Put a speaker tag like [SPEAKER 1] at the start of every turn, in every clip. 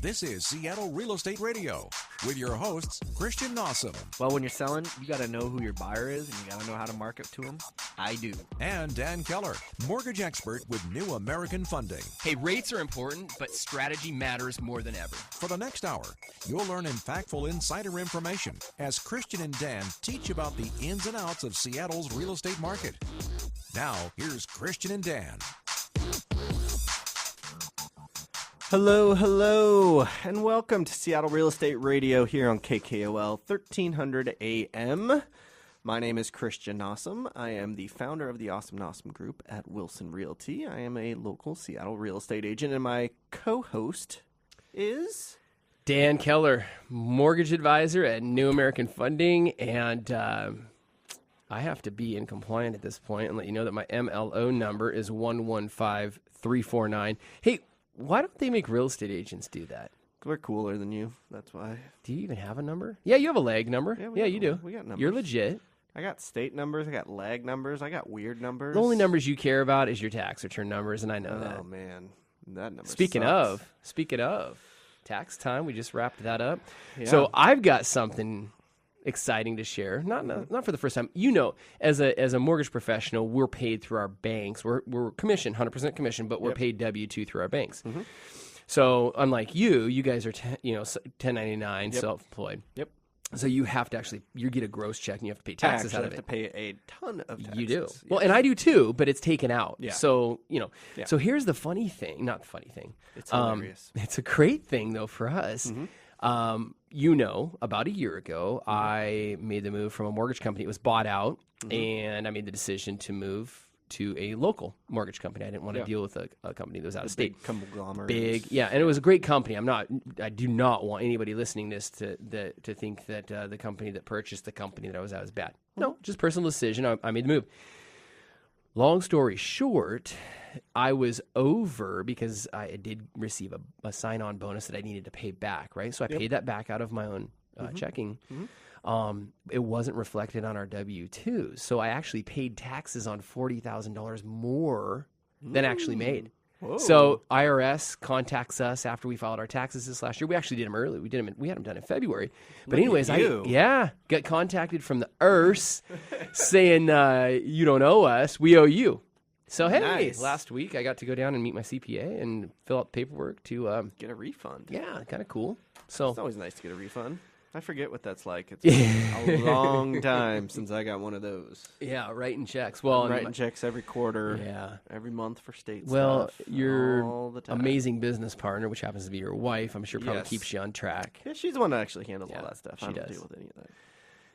[SPEAKER 1] This is Seattle Real Estate Radio with your hosts, Christian Nossum.
[SPEAKER 2] Well, when you're selling, you got to know who your buyer is, and you got to know how to market to them. I do.
[SPEAKER 1] And Dan Keller, mortgage expert with New American Funding.
[SPEAKER 3] Hey, rates are important, but strategy matters more than ever.
[SPEAKER 1] For the next hour, you'll learn impactful insider information as Christian and Dan teach about the ins and outs of Seattle's real estate market. Now, here's Christian and Dan.
[SPEAKER 2] Hello, and welcome to Seattle Real Estate Radio here on KKOL 1300 AM. My name is Christian Nossum. I am the founder of the Awesome Nossum Group at Wilson Realty. I am a local Seattle real estate agent, and my co-host is
[SPEAKER 3] Dan Keller, mortgage advisor at New American Funding, and I have to be in compliant at this point and let you know that my MLO number is 115349. Hey, why don't they make real estate agents do that?
[SPEAKER 2] We're cooler than you. That's why.
[SPEAKER 3] Do you even have a number? Yeah, you have a leg number. Yeah, you do.
[SPEAKER 2] We got numbers.
[SPEAKER 3] You're legit.
[SPEAKER 2] I got state numbers. I got lag numbers. I got weird numbers.
[SPEAKER 3] The only numbers you care about is your tax return numbers, and I know that.
[SPEAKER 2] Oh, man. That number
[SPEAKER 3] Speaking
[SPEAKER 2] sucks.
[SPEAKER 3] of tax time, we just wrapped that up.
[SPEAKER 2] Yeah.
[SPEAKER 3] So I've got something exciting to share. Not for the first time. You know, as a mortgage professional, we're paid through our banks. We're commission, 100% commission, but we're paid W-2 through our banks. Mm-hmm. So unlike you guys are 1099 self-employed.
[SPEAKER 2] Yep.
[SPEAKER 3] So you have to you get a gross check and you have to pay taxes out of it.
[SPEAKER 2] You have to pay a ton of taxes.
[SPEAKER 3] You do.
[SPEAKER 2] Yes.
[SPEAKER 3] Well, and I do too, but it's taken out.
[SPEAKER 2] Yeah.
[SPEAKER 3] So,
[SPEAKER 2] Yeah.
[SPEAKER 3] So here's the funny thing, not the funny thing.
[SPEAKER 2] It's hilarious.
[SPEAKER 3] It's a great thing though for us.
[SPEAKER 2] Mm-hmm.
[SPEAKER 3] About a year ago, I made the move from a mortgage company. It was bought out, and I made the decision to move to a local mortgage company. I didn't want to deal with a company that was out of state.
[SPEAKER 2] Big conglomerate.
[SPEAKER 3] And it was a great company. I do not want anybody listening to this to think that the company that purchased the company that I was at was bad. No, just personal decision. I made the move. Long story short, I was over because I did receive a sign-on bonus that I needed to pay back, right? So I paid that back out of my own checking. Mm-hmm. It wasn't reflected on our W-2s. So I actually paid taxes on $40,000 more than actually made. Whoa. So IRS contacts us after we filed our taxes this last year. We actually did them early. We had them done in February. But anyways, I got contacted from the IRS saying, you don't owe us, we owe you. So, hey,
[SPEAKER 2] nice.
[SPEAKER 3] Last week I got to go down and meet my CPA and fill out the paperwork to
[SPEAKER 2] get a refund.
[SPEAKER 3] Yeah, kind of cool. So
[SPEAKER 2] it's always nice to get a refund. I forget what that's like. It's been a long time since I got one of those.
[SPEAKER 3] Yeah, writing checks. Well,
[SPEAKER 2] I'm writing checks every quarter.
[SPEAKER 3] Yeah,
[SPEAKER 2] every month for state
[SPEAKER 3] stuff. Well, your
[SPEAKER 2] all the time.
[SPEAKER 3] Amazing business partner, which happens to be your wife, I'm sure probably keeps you on track.
[SPEAKER 2] Yeah, she's the one that actually handles all that stuff.
[SPEAKER 3] I don't
[SPEAKER 2] deal with any of that.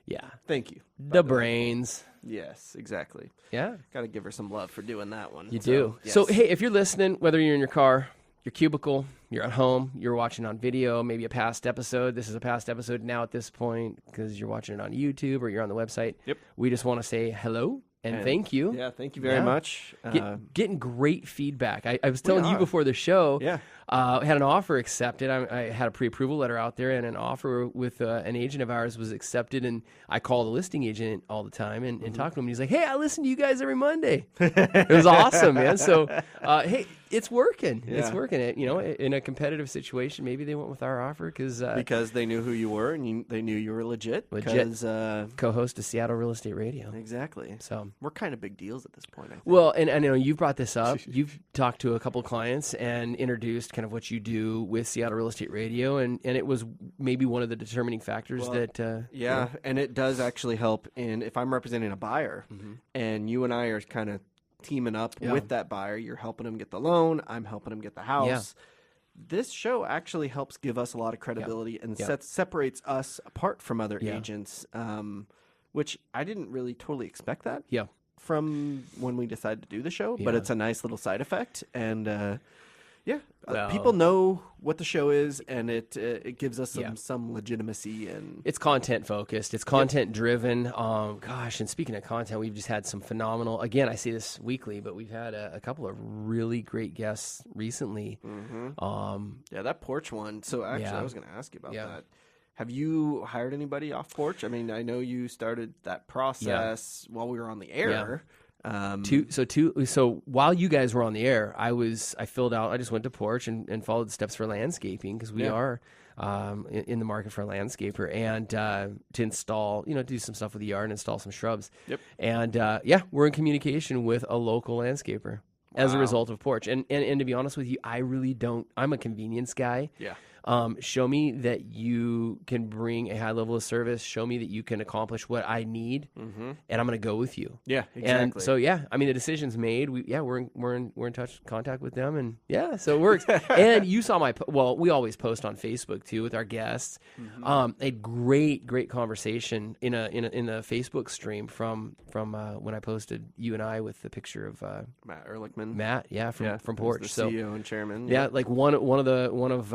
[SPEAKER 3] Yeah.
[SPEAKER 2] Thank you.
[SPEAKER 3] The brains.
[SPEAKER 2] Yes, exactly.
[SPEAKER 3] Yeah.
[SPEAKER 2] Got to give her some love for doing that one.
[SPEAKER 3] You do.
[SPEAKER 2] Yes.
[SPEAKER 3] So, hey, if you're listening, whether you're in your car, your cubicle, you're at home, you're watching on video, maybe a past episode. This is a past episode now at this point because you're watching it on YouTube or you're on the website.
[SPEAKER 2] Yep.
[SPEAKER 3] We just want to say hello and thank you.
[SPEAKER 2] Yeah, thank you very much.
[SPEAKER 3] Getting great feedback. I was telling you before the show, I had an offer accepted. I had a pre-approval letter out there, and an offer with an agent of ours was accepted, and I call the listing agent all the time and talk to him, and he's like, hey, I listen to you guys every Monday. It was awesome, man. So, hey, it's working.
[SPEAKER 2] Yeah.
[SPEAKER 3] It's working. In a competitive situation, maybe they went with our offer because
[SPEAKER 2] they knew who you were and they knew you were legit.
[SPEAKER 3] Co-host of Seattle Real Estate Radio.
[SPEAKER 2] Exactly.
[SPEAKER 3] So
[SPEAKER 2] we're kind of big deals at this point, I think.
[SPEAKER 3] Well, and I know you've brought this up. You've talked to a couple of clients and introduced kind of what you do with Seattle Real Estate Radio, and it was maybe one of the determining factors
[SPEAKER 2] and it does actually help if I'm representing a buyer and you and I are kind of teaming up with that buyer. You're helping them get the loan. I'm helping them get the house. Yeah. This show actually helps give us a lot of credibility and separates us apart from other agents, which I didn't really totally expect that from when we decided to do the show, but it's a nice little side effect. And people know what the show is, and it gives us some legitimacy. And
[SPEAKER 3] it's content focused. It's content driven. And speaking of content, we've just had some phenomenal. Again, I say this weekly, but we've had a couple of really great guests recently.
[SPEAKER 2] Mm-hmm. That porch one. So actually, I was going to ask you about that. Have you hired anybody off porch? I mean, I know you started that process while we were on the air.
[SPEAKER 3] So while you guys were on the air, I just went to Porch and followed the steps for landscaping, because we are in the market for a landscaper, and to install, do some stuff with the yard and install some shrubs.
[SPEAKER 2] Yep.
[SPEAKER 3] And we're in communication with a local landscaper as a result of Porch. And to be honest with you, I'm a convenience guy.
[SPEAKER 2] Yeah.
[SPEAKER 3] Show me that you can bring a high level of service. Show me that you can accomplish what I need, and I'm going to go with you.
[SPEAKER 2] Yeah, exactly.
[SPEAKER 3] And so the decision's made. we're in contact with them, and so it works. And you saw we always post on Facebook too with our guests. A great conversation in a Facebook stream from when I posted you and I with the picture of
[SPEAKER 2] Matt Ehrlichman.
[SPEAKER 3] Matt, from Porch,
[SPEAKER 2] the CEO and chairman.
[SPEAKER 3] Yeah, like one of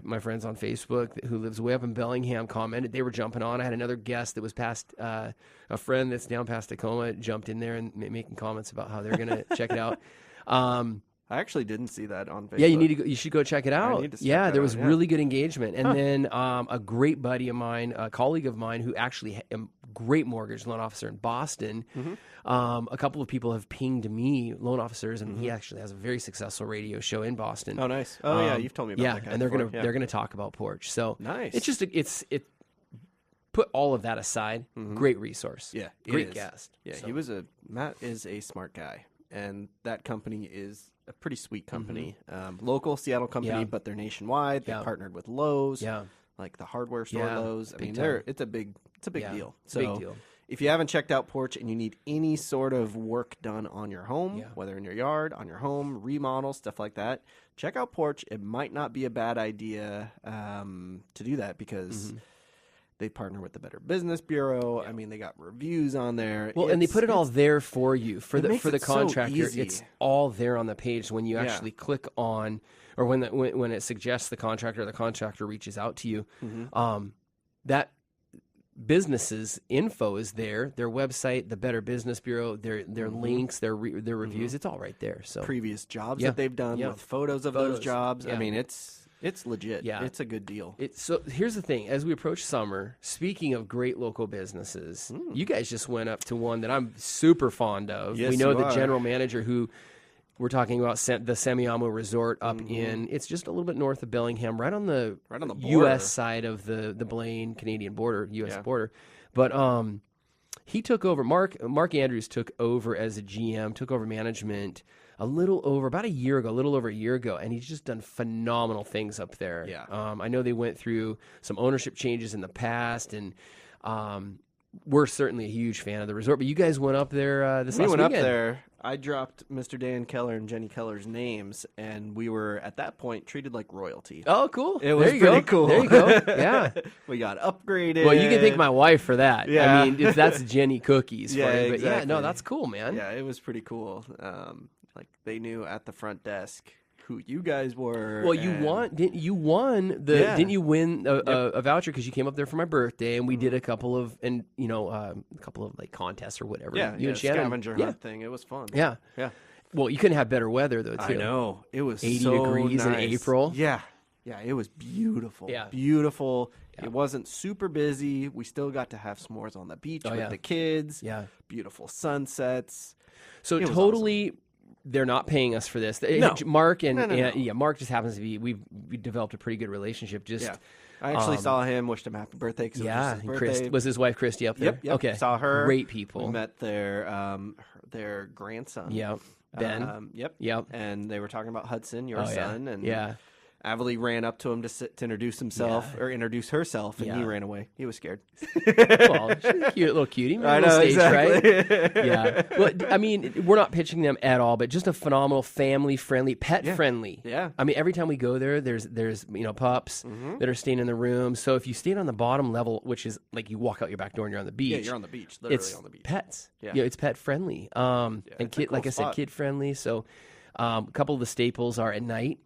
[SPEAKER 3] my friends on Facebook who lives way up in Bellingham commented. They were jumping on. I had another guest that was past a friend that's down past Tacoma jumped in there and making comments about how they're going to check it out.
[SPEAKER 2] I actually didn't see that on Facebook.
[SPEAKER 3] Yeah, you should go check it out. There was really good engagement. And then a great buddy of mine, a colleague of mine who actually a great mortgage loan officer in Boston. A couple of people have pinged me, loan officers, and he actually has a very successful radio show in Boston.
[SPEAKER 2] Oh, nice. Oh, yeah, you've told me about that guy.
[SPEAKER 3] And they're gonna talk about Porch. So
[SPEAKER 2] nice.
[SPEAKER 3] It's just put all of that aside. Great resource.
[SPEAKER 2] Yeah,
[SPEAKER 3] great guest.
[SPEAKER 2] Yeah, so. Matt is a smart guy, and that company is a pretty sweet company. Local Seattle company, but they're nationwide. They partnered with Lowe's. Yeah. Like the hardware store Lowe's. I mean, it's a big deal. So
[SPEAKER 3] big deal.
[SPEAKER 2] If you haven't checked out Porch and you need any sort of work done on your home, whether in your yard, on your home, remodel, stuff like that, check out Porch. It might not be a bad idea to do that, because they partner with the Better Business Bureau. I mean, they got reviews on there.
[SPEAKER 3] Well, and they put it all there for you. For the contractor,
[SPEAKER 2] so
[SPEAKER 3] it's all there on the page when you actually click on, or when it suggests the contractor, or the contractor reaches out to you. That business's info is there, their website, the Better Business Bureau, their links, their reviews. It's all right there. So
[SPEAKER 2] previous jobs that they've done with photos of those jobs. I mean, it's legit. Yeah. It's a good deal.
[SPEAKER 3] So here's the thing. As we approach summer, speaking of great local businesses, you guys just went up to one that I'm super fond of.
[SPEAKER 2] Yes,
[SPEAKER 3] we know the general manager who we're talking about, the Semiahmoo Resort up in, it's just a little bit north of Bellingham, right on the U.S. side of the Blaine Canadian border, U.S. border. But he took over, Mark Andrews took over as a GM, took over management about a year ago, and he's just done phenomenal things up there.
[SPEAKER 2] Yeah.
[SPEAKER 3] I know they went through some ownership changes in the past, and we're certainly a huge fan of the resort. But you guys went up there this last weekend.
[SPEAKER 2] We went up there. I dropped Mr. Dan Keller and Jenny Keller's names, and we were, at that point, treated like royalty.
[SPEAKER 3] Oh, cool.
[SPEAKER 2] It was pretty cool.
[SPEAKER 3] There you go. Yeah.
[SPEAKER 2] We got upgraded.
[SPEAKER 3] Well, you can thank my wife for that.
[SPEAKER 2] Yeah.
[SPEAKER 3] I mean, if that's Jenny Cookies for you. But
[SPEAKER 2] exactly.
[SPEAKER 3] no, that's cool, man.
[SPEAKER 2] Yeah, it was pretty cool. Like, they knew at the front desk who you guys were.
[SPEAKER 3] Well, didn't you win a voucher, because you came up there for my birthday, and we did a couple of like contests or whatever.
[SPEAKER 2] Yeah,
[SPEAKER 3] you and Shannon,
[SPEAKER 2] scavenger hunt thing. It was fun.
[SPEAKER 3] Yeah. Well, you couldn't have better weather though, too.
[SPEAKER 2] I know. It was
[SPEAKER 3] 80
[SPEAKER 2] so
[SPEAKER 3] degrees in
[SPEAKER 2] nice.
[SPEAKER 3] April.
[SPEAKER 2] Yeah. Yeah, it was beautiful.
[SPEAKER 3] Yeah.
[SPEAKER 2] Beautiful.
[SPEAKER 3] Yeah.
[SPEAKER 2] It wasn't super busy. We still got to have s'mores on the beach with the kids.
[SPEAKER 3] Yeah.
[SPEAKER 2] Beautiful sunsets.
[SPEAKER 3] So totally. Awesome. They're not paying us for this.
[SPEAKER 2] No.
[SPEAKER 3] Mark and
[SPEAKER 2] No.
[SPEAKER 3] Mark just happens to be. We developed a pretty good relationship.
[SPEAKER 2] I actually saw him, wished him happy birthday. Cause it was his birthday.
[SPEAKER 3] Was his wife Christy up there?
[SPEAKER 2] Yep.
[SPEAKER 3] Okay,
[SPEAKER 2] saw her.
[SPEAKER 3] Great people.
[SPEAKER 2] We met their grandson.
[SPEAKER 3] Yeah, Ben.
[SPEAKER 2] Yep. And they were talking about Hudson, your son, and Avali ran up to him to introduce himself or introduce herself, and he ran away. He was scared.
[SPEAKER 3] Well, she's a cute little cutie.
[SPEAKER 2] I know,
[SPEAKER 3] stage,
[SPEAKER 2] exactly.
[SPEAKER 3] Right? Yeah. Well, I mean, we're not pitching them at all, but just a phenomenal, family-friendly, pet-friendly.
[SPEAKER 2] Yeah.
[SPEAKER 3] I mean, every time we go there, there's pups that are staying in the room. So if you stay on the bottom level, which is like you walk out your back door and you're on the beach.
[SPEAKER 2] Yeah, you're on the beach. Literally on the beach.
[SPEAKER 3] Pets.
[SPEAKER 2] Yeah.
[SPEAKER 3] It's pet-friendly. And like I said, kid-friendly. So a couple of the staples are at night.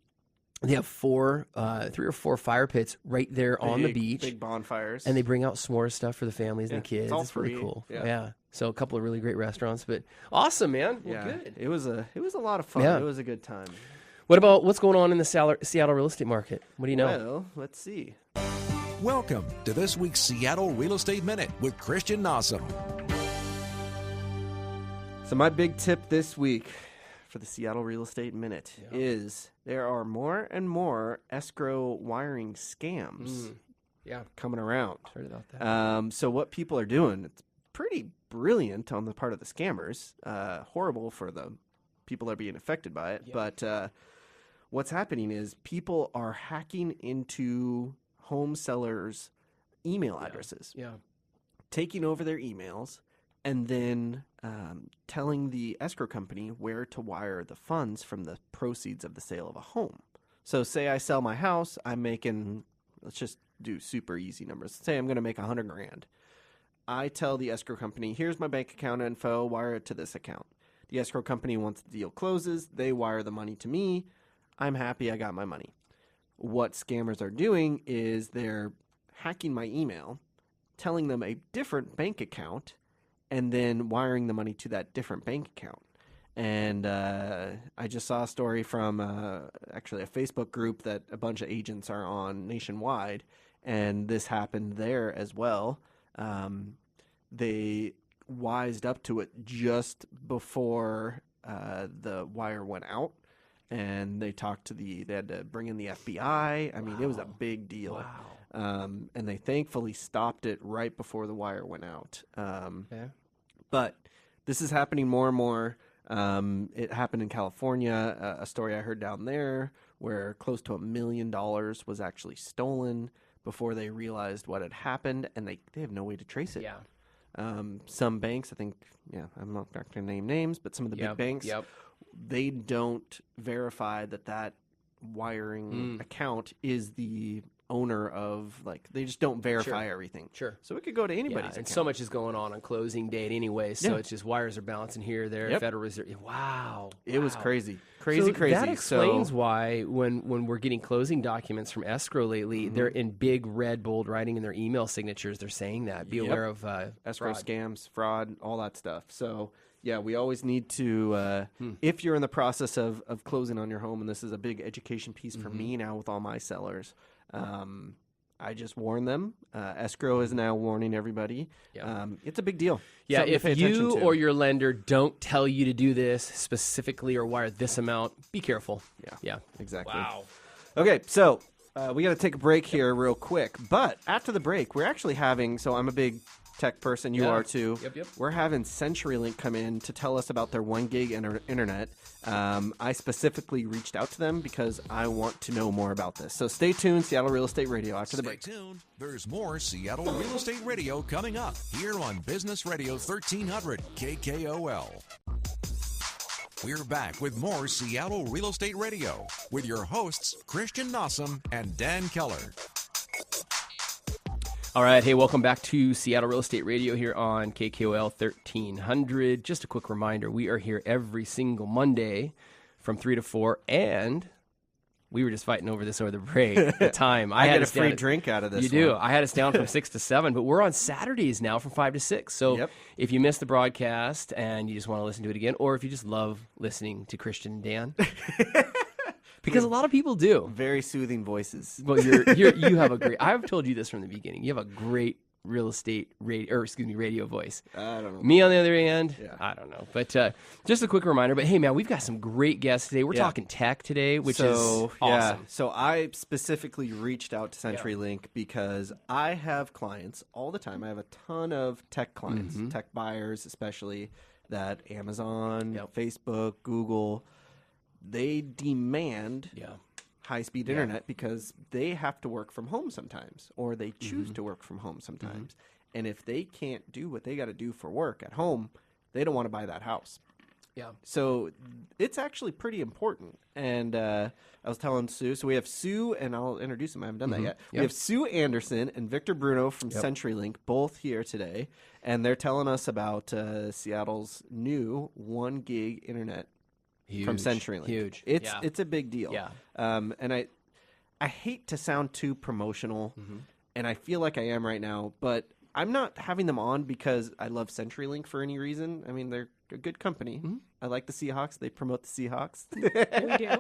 [SPEAKER 3] They have 3 or 4 fire pits right there on the beach.
[SPEAKER 2] Big bonfires.
[SPEAKER 3] And they bring out s'mores stuff for the families and the kids.
[SPEAKER 2] It's all
[SPEAKER 3] really
[SPEAKER 2] free.
[SPEAKER 3] cool.
[SPEAKER 2] Yeah.
[SPEAKER 3] So a couple of really great restaurants, but awesome, man. Well,
[SPEAKER 2] yeah.
[SPEAKER 3] Good.
[SPEAKER 2] It was a lot of fun.
[SPEAKER 3] Yeah.
[SPEAKER 2] It was a good time.
[SPEAKER 3] What's going on in the Seattle real estate market? What do you know?
[SPEAKER 2] Well, let's see.
[SPEAKER 1] Welcome to this week's Seattle Real Estate Minute with Christian Nossum.
[SPEAKER 2] So my big tip this week for the Seattle Real Estate Minute is there are more and more escrow wiring scams coming around.
[SPEAKER 3] Heard about that.
[SPEAKER 2] So what people are doing, it's pretty brilliant on the part of the scammers. Horrible for the people that are being affected by it. But what's happening is people are hacking into home sellers' email addresses, taking over their emails, and then telling the escrow company where to wire the funds from the proceeds of the sale of a home. So say I sell my house, I'm making, let's just do super easy numbers. Say I'm going to make $100,000. I tell the escrow company, here's my bank account info, wire it to this account. The escrow company, once the deal closes, they wire the money to me. I'm happy I got my money. What scammers are doing is they're hacking my email, telling them a different bank account, and then wiring the money to that different bank account. And I just saw a story from actually a Facebook group that a bunch of agents are on nationwide, and this happened there as well. They wised up to it just before the wire went out, and they had to bring in the FBI. I mean, it was a big deal.
[SPEAKER 3] Wow.
[SPEAKER 2] And they thankfully stopped it right before the wire went out. But this is happening more and more. It happened in California, a story I heard down there where close to $1 million was actually stolen before they realized what had happened, and they have no way to trace it.
[SPEAKER 3] Yeah.
[SPEAKER 2] Some banks, I think, I'm not going to name names, but some of the big banks, they don't verify that wiring account is the owner of, like, they just don't verify everything.
[SPEAKER 3] Sure.
[SPEAKER 2] So it could go to anybody's
[SPEAKER 3] and
[SPEAKER 2] account.
[SPEAKER 3] so much is going on closing date anyway, so it's just wires are bouncing here, there, Federal Reserve. Wow.
[SPEAKER 2] It was crazy.
[SPEAKER 3] So that explains why when we're getting closing documents from escrow lately, they're in big red bold writing in their email signatures. They're saying that. Be aware of
[SPEAKER 2] escrow
[SPEAKER 3] fraud.
[SPEAKER 2] scams, fraud, all that stuff. So yeah, we always need to, if you're in the process of closing on your home, and this is a big education piece for me now with all my sellers, I just warn them. Escrow is now warning everybody. It's a big deal.
[SPEAKER 3] Yeah,
[SPEAKER 2] Something to
[SPEAKER 3] if
[SPEAKER 2] pay attention
[SPEAKER 3] you
[SPEAKER 2] to.
[SPEAKER 3] or your lender don't tell you to do this specifically or wire this amount, be careful. Yeah.
[SPEAKER 2] Exactly.
[SPEAKER 3] Wow.
[SPEAKER 2] Okay, so we got to take a break here real quick. But after the break, we're actually having, so I'm a big tech person, you are too.
[SPEAKER 3] Yep.
[SPEAKER 2] We're having CenturyLink come in to tell us about their 1 gig internet. I specifically reached out to them because I want to know more about this. So stay tuned, Seattle Real Estate Radio after the break.
[SPEAKER 1] Stay tuned. There's more Seattle Real Estate Radio coming up here on Business Radio 1300 KKOL. We're back with more Seattle Real Estate Radio with your hosts, Christian Nossum and Dan Keller.
[SPEAKER 3] All right. Hey, welcome back to Seattle Real Estate Radio here on KKOL 1300. Just a quick reminder, we are here every single Monday from 3 to 4, and we were just fighting over this over the break. The time.
[SPEAKER 2] I get a free drink out of this.
[SPEAKER 3] You do. I had us down from 6 to 7, but we're on Saturdays now from 5 to 6. So if you missed the broadcast and you just want to listen to it again, or if you just love listening to Christian and Dan, because a lot of people do.
[SPEAKER 2] Very soothing voices.
[SPEAKER 3] Well, you have a great. I've told you this from the beginning. You have a great real estate radio voice.
[SPEAKER 2] I don't know.
[SPEAKER 3] Me on the other hand, I don't know. But just a quick reminder. But hey, man, we've got some great guests today. We're talking tech today, which is awesome.
[SPEAKER 2] Yeah. So I specifically reached out to CenturyLink because I have clients all the time. I have a ton of tech clients, tech buyers especially, that Amazon, Facebook, Google, they demand high-speed internet because they have to work from home sometimes, or they choose to work from home sometimes. And if they can't do what they got to do for work at home, they don't want to buy that house.
[SPEAKER 3] Yeah.
[SPEAKER 2] So it's actually pretty important. And I was telling Sue, so we have Sue, and I'll introduce them. I haven't done that yet. We have Sue Anderson and Victor Bruno from CenturyLink, both here today. And they're telling us about Seattle's new 1 gig internet from CenturyLink.
[SPEAKER 3] Huge.
[SPEAKER 2] It's a big deal.
[SPEAKER 3] Yeah.
[SPEAKER 2] And I hate to sound too promotional, and I feel like I am right now, but I'm not having them on because I love CenturyLink for any reason. I mean, they're a good company. I like the Seahawks. They promote the Seahawks.
[SPEAKER 3] We do.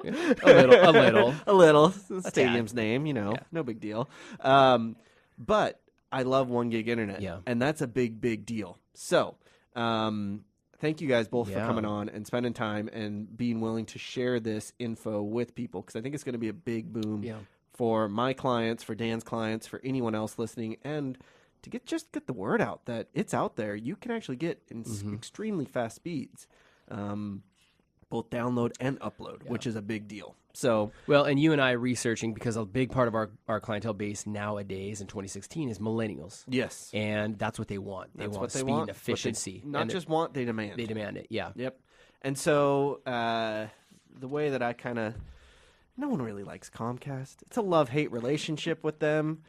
[SPEAKER 2] A little. The stadium's name, no big deal. But I love 1 gig internet, and that's a big, big deal. So I thank you guys both for coming on and spending time and being willing to share this info with people, because I think it's going to be a big boom for my clients, for Dan's clients, for anyone else listening, and to get the word out that it's out there. You can actually get in extremely fast speeds, both download and upload, which is a big deal. So
[SPEAKER 3] well, and you and I researching, because a big part of our clientele base nowadays in 2016 is millennials.
[SPEAKER 2] Yes,
[SPEAKER 3] and that's what they want. They want speed and efficiency.
[SPEAKER 2] Not just want, they demand.
[SPEAKER 3] They demand it. Yeah.
[SPEAKER 2] Yep. And so the way that I kind of, no one really likes Comcast. It's a love-hate relationship with them.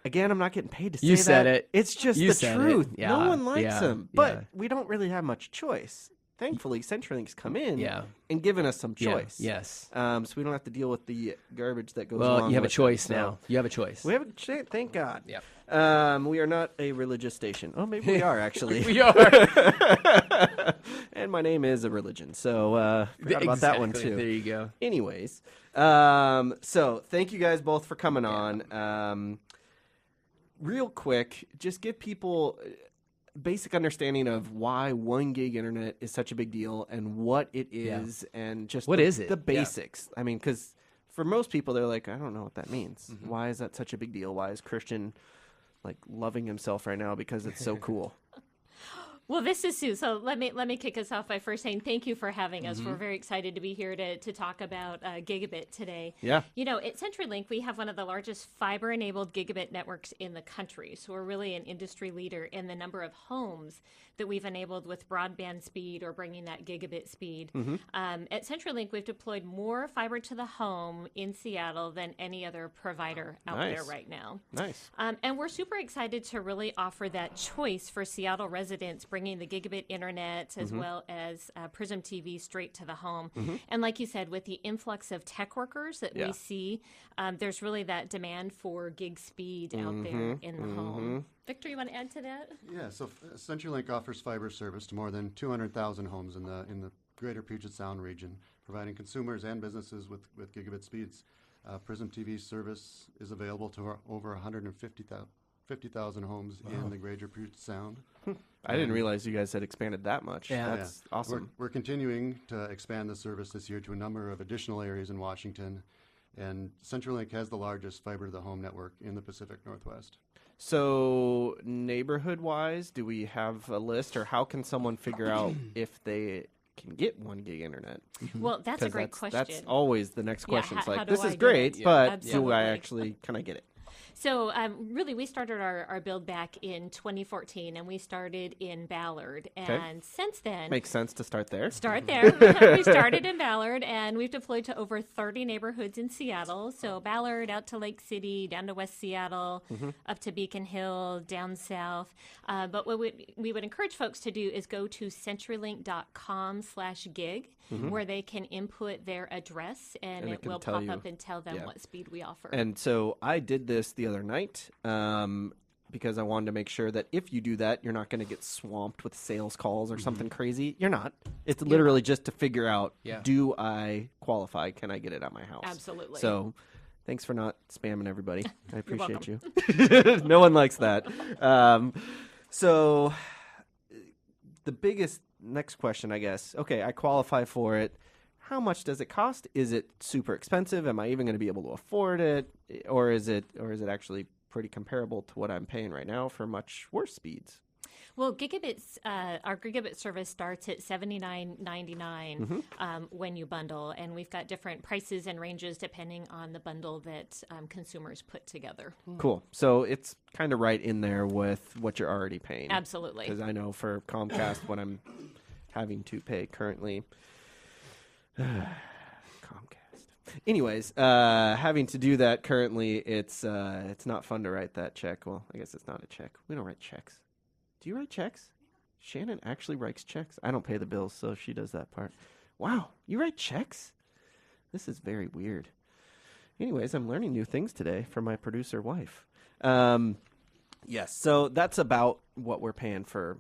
[SPEAKER 2] Again, I'm not getting paid to say that.
[SPEAKER 3] You said it.
[SPEAKER 2] It's just
[SPEAKER 3] You
[SPEAKER 2] the
[SPEAKER 3] said
[SPEAKER 2] truth.
[SPEAKER 3] it. Yeah.
[SPEAKER 2] No one likes them, but
[SPEAKER 3] Yeah.
[SPEAKER 2] we don't really have much choice. Thankfully, CenturyLink's come in
[SPEAKER 3] Yeah.
[SPEAKER 2] and given us some choice.
[SPEAKER 3] Yes.
[SPEAKER 2] So we don't have to deal with the garbage that goes
[SPEAKER 3] Well,
[SPEAKER 2] along
[SPEAKER 3] you have a
[SPEAKER 2] with
[SPEAKER 3] choice
[SPEAKER 2] it. So
[SPEAKER 3] now. You have a choice.
[SPEAKER 2] we have a choice. Thank God.
[SPEAKER 3] Yeah.
[SPEAKER 2] We are not a religious station. Oh, maybe we are, actually.
[SPEAKER 3] We are.
[SPEAKER 2] And my name is a religion, so forgot about that one, too.
[SPEAKER 3] There you go.
[SPEAKER 2] Anyways, so thank you guys both for coming on. Real quick, just give people basic understanding of why 1 gig internet is such a big deal and what it is, and just
[SPEAKER 3] what is it?
[SPEAKER 2] The basics. I mean, because for most people, they're like, I don't know what that means.
[SPEAKER 3] Mm-hmm.
[SPEAKER 2] Why is that such a big deal? Why is Christian like loving himself right now because it's so cool?
[SPEAKER 4] Well, this is Sue. So let me kick us off by first saying thank you for having us. We're very excited to be here to talk about gigabit today.
[SPEAKER 2] Yeah.
[SPEAKER 4] You know, at CenturyLink, we have one of the largest fiber-enabled gigabit networks in the country. So we're really an industry leader in the number of homes that we've enabled with broadband speed or bringing that gigabit speed. At CenturyLink, we've deployed more fiber to the home in Seattle than any other provider out there right now.
[SPEAKER 2] Nice.
[SPEAKER 4] And we're super excited to really offer that choice for Seattle residents, bringing the gigabit internet as well as Prism TV straight to the home. And like you said, with the influx of tech workers that we see, there's really that demand for gig speed out there in the home. Victor, you want to add to that?
[SPEAKER 5] Yeah, so CenturyLink offers fiber service to more than 200,000 homes in the greater Puget Sound region, providing consumers and businesses with gigabit speeds. Prism TV service is available to over 150,000 homes in the greater Puget Sound.
[SPEAKER 2] I didn't realize you guys had expanded that much.
[SPEAKER 3] Yeah.
[SPEAKER 2] That's awesome.
[SPEAKER 5] We're continuing to expand the service this year to a number of additional areas in Washington, and CenturyLink has the largest fiber-to-the-home network in the Pacific Northwest.
[SPEAKER 2] So, neighborhood-wise, do we have a list, or how can someone figure out if they can get 1 gig internet?
[SPEAKER 4] Well, that's a great question.
[SPEAKER 2] That's always the next question.
[SPEAKER 4] Yeah,
[SPEAKER 2] it's
[SPEAKER 4] how
[SPEAKER 2] like,
[SPEAKER 4] do
[SPEAKER 2] this
[SPEAKER 4] I
[SPEAKER 2] is
[SPEAKER 4] get
[SPEAKER 2] great,
[SPEAKER 4] it?
[SPEAKER 2] but do
[SPEAKER 4] Absolutely.
[SPEAKER 2] I actually, can I get it?
[SPEAKER 4] So really, we started our build back in 2014, and we started in Ballard. And since then...
[SPEAKER 2] Makes sense to start there.
[SPEAKER 4] Start there. We started in Ballard, and we've deployed to over 30 neighborhoods in Seattle. So Ballard, out to Lake City, down to West Seattle, up to Beacon Hill, down south. But what we would encourage folks to do is go to CenturyLink.com/gig, where they can input their address, and it will pop up and tell them what speed we offer.
[SPEAKER 2] And so I did this the other night because I wanted to make sure that if you do that, you're not going to get swamped with sales calls or something crazy. You're not. It's literally just to figure out, do I qualify? Can I get it at my house?
[SPEAKER 4] Absolutely.
[SPEAKER 2] So thanks for not spamming everybody. I appreciate you.
[SPEAKER 4] welcome.
[SPEAKER 2] No one likes that. So the biggest next question, I guess. Okay, I qualify for it. How much does it cost? Is it super expensive? Am I even going to be able to afford it? Or is it actually pretty comparable to what I'm paying right now for much worse speeds?
[SPEAKER 4] Well, gigabits, our gigabit service starts at $79.99 when you bundle, and we've got different prices and ranges depending on the bundle that consumers put together.
[SPEAKER 2] Cool. So it's kind of right in there with what you're already paying.
[SPEAKER 4] Absolutely.
[SPEAKER 2] Because I know for Comcast, what I'm having to pay currently. Comcast. Anyways, having to do that currently, it's not fun to write that check. Well, I guess it's not a check. We don't write checks. Do you write checks? Shannon actually writes checks. I don't pay the bills, so she does that part. Wow, you write checks? This is very weird. Anyways, I'm learning new things today from my producer wife. Yes, so that's about what we're paying for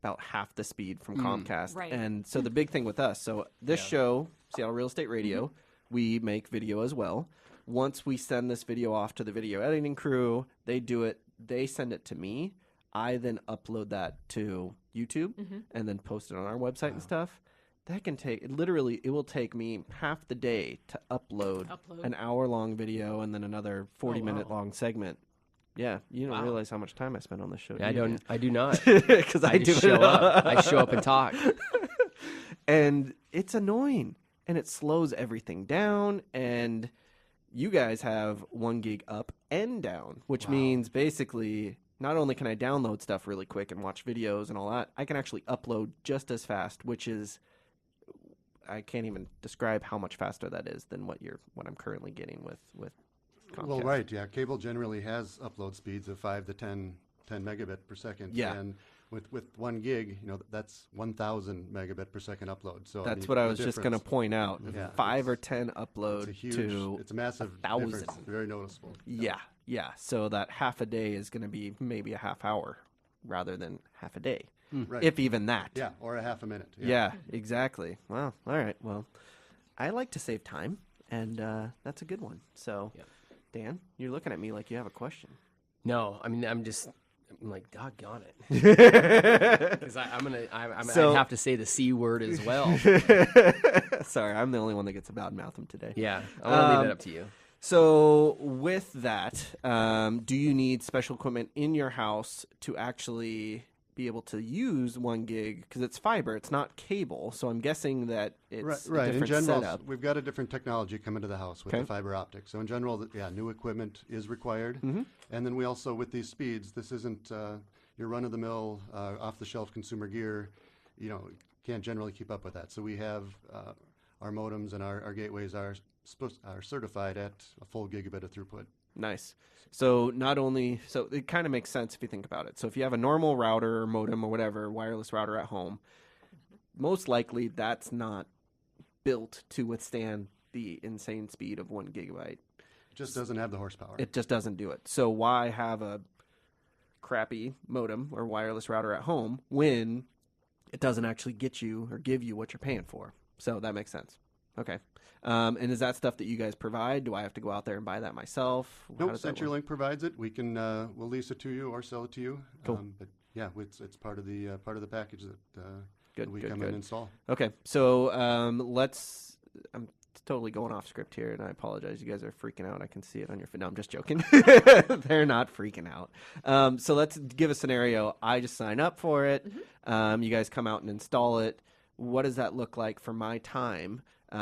[SPEAKER 2] about half the speed from Comcast.
[SPEAKER 4] Right.
[SPEAKER 2] And so the big thing with us, so this show, Seattle Real Estate Radio, we make video as well. Once we send this video off to the video editing crew, they do it, they send it to me. I then upload that to YouTube and then post it on our website and stuff. That can take, literally, it will take me half the day to upload. An hour-long video and then another 40-minute long segment. Yeah, you don't realize how much time I spend on this show.
[SPEAKER 3] Yeah, I do not.
[SPEAKER 2] Because I
[SPEAKER 3] just
[SPEAKER 2] do
[SPEAKER 3] show up. I show up and talk.
[SPEAKER 2] And it's annoying. And it slows everything down. And you guys have 1 gig up and down, which means basically not only can I download stuff really quick and watch videos and all that, I can actually upload just as fast, which is, I can't even describe how much faster that is than what I'm currently getting with Comcast.
[SPEAKER 5] Well, right, yeah. Cable generally has upload speeds of 5 to 10 megabit per second.
[SPEAKER 2] Yeah.
[SPEAKER 5] And with 1 gig, that's 1,000 megabit per second upload. So
[SPEAKER 2] that's what I was just going to point out.
[SPEAKER 5] Yeah,
[SPEAKER 2] 5 or 10 upload
[SPEAKER 5] it's a massive
[SPEAKER 2] 1,000.
[SPEAKER 5] difference. Very noticeable.
[SPEAKER 2] Yeah. So that half a day is going to be maybe a half hour rather than half a day.
[SPEAKER 5] Right.
[SPEAKER 2] If even that.
[SPEAKER 5] Yeah, or a half a minute.
[SPEAKER 2] Yeah, exactly. Well, all right. Well, I like to save time, and that's a good one. So, Dan, you're looking at me like you have a question.
[SPEAKER 3] No, I mean, I'm like, doggone it. Because I have to say the C word as well.
[SPEAKER 2] Sorry, I'm the only one that gets to badmouth him today.
[SPEAKER 3] Yeah, I want to leave it up to you.
[SPEAKER 2] So with that, do you need special equipment in your house to actually be able to use 1 gig? Because it's fiber, it's not cable. So I'm guessing that it's
[SPEAKER 5] right.
[SPEAKER 2] a different
[SPEAKER 5] In general,
[SPEAKER 2] setup.
[SPEAKER 5] we've got a different technology coming to the house with the fiber optic. So in general, new equipment is required. And then we also, with these speeds, this isn't your run-of-the-mill, off-the-shelf consumer gear. Can't generally keep up with that. So we have our modems and our gateways are certified at a full gigabit of throughput.
[SPEAKER 2] Nice. So so it kind of makes sense if you think about it. So if you have a normal router or modem or whatever, wireless router at home, most likely that's not built to withstand the insane speed of 1 gigabyte.
[SPEAKER 5] It just doesn't have the horsepower.
[SPEAKER 2] It just doesn't do it. So why have a crappy modem or wireless router at home when it doesn't actually get you or give you what you're paying for? So that makes sense. Okay. And is that stuff that you guys provide? Do I have to go out there and buy that myself?
[SPEAKER 5] Nope, CenturyLink provides it. We can we'll lease it to you or sell it to you.
[SPEAKER 2] Cool.
[SPEAKER 5] But yeah, it's part of the package that we come in and install.
[SPEAKER 2] Okay, so I'm totally going off script here, and I apologize. You guys are freaking out. I can see it on your phone. No, I'm just joking. They're not freaking out. So let's give a scenario. I just sign up for it. You guys come out and install it. What does that look like for my time? Do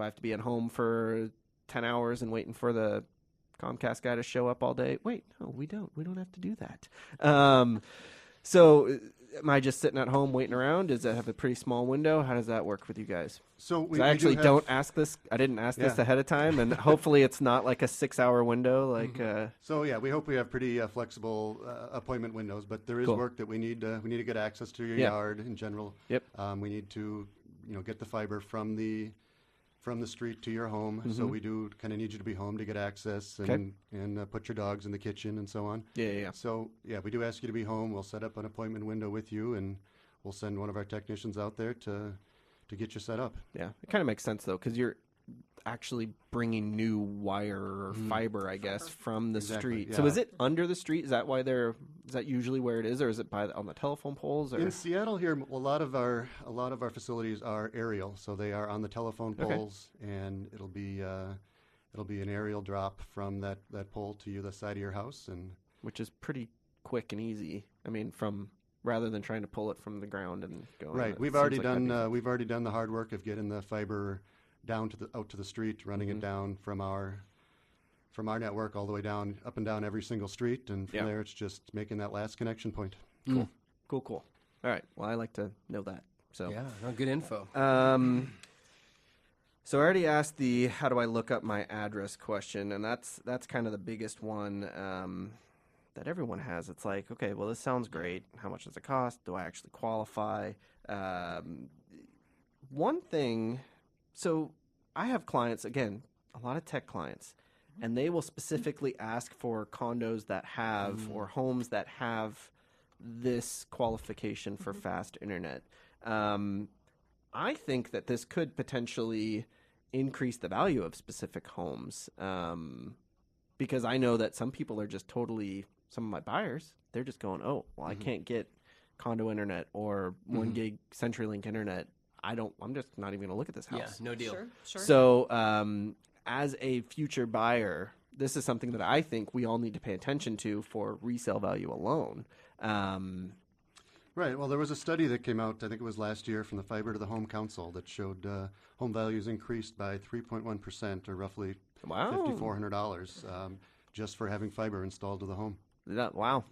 [SPEAKER 2] I have to be at home for 10 hours and waiting for the Comcast guy to show up all day? Wait, no, we don't. We don't have to do that. So am I just sitting at home waiting around? Does it have a pretty small window? How does that work with you guys?
[SPEAKER 5] So
[SPEAKER 2] I actually don't ask this. I didn't ask this ahead of time, and hopefully it's not like a 6-hour window.
[SPEAKER 5] So yeah, we hope we have pretty flexible appointment windows, but there is work that we need to get access to your yard in general.
[SPEAKER 2] Yep.
[SPEAKER 5] We need to get the fiber from the street to your home. So we do kind of need you to be home to get access and put your dogs in the kitchen and so on.
[SPEAKER 2] Yeah.
[SPEAKER 5] So yeah, we do ask you to be home. We'll set up an appointment window with you, and we'll send one of our technicians out there to get you set up.
[SPEAKER 2] Yeah, it kind of makes sense though, because you're actually bringing new wire or fiber, I guess, from the street.
[SPEAKER 5] Yeah.
[SPEAKER 2] So is it under the street? Is that why is that usually where it is, or is it on the telephone poles? Or?
[SPEAKER 5] In Seattle here, a lot of our facilities are aerial, so they are on the telephone poles, and it'll be an aerial drop from that pole to the side of your house, and
[SPEAKER 2] which is pretty quick and easy. I mean, rather than trying to pull it from the ground and go.
[SPEAKER 5] Right, we've already done the hard work of getting the fiber down out to the street, running it down from our network all the way down, up and down every single street, and from there it's just making that last connection point.
[SPEAKER 2] Cool. All right. Well, I like to know that. So
[SPEAKER 3] yeah, good info.
[SPEAKER 2] So I already asked the how do I look up my address question, and that's kind of the biggest one that everyone has. It's like, okay, well, this sounds great. How much does it cost? Do I actually qualify? One thing. So I have clients, again, a lot of tech clients, and they will specifically ask for condos that have or homes that have this qualification for fast internet. I think that this could potentially increase the value of specific homes because I know that some people are just totally some of my buyers, they're just going, oh, well, I can't get condo internet or 1 gig CenturyLink internet. I'm just not even going to look at this house.
[SPEAKER 3] Yeah, no deal.
[SPEAKER 4] Sure.
[SPEAKER 2] So as a future buyer, this is something that I think we all need to pay attention to for resale value alone.
[SPEAKER 5] Right. Well, there was a study that came out, I think it was last year, from the Fiber to the Home Council that showed home values increased by 3.1%, or roughly $5,400, just for having fiber installed to the home.
[SPEAKER 2] Wow.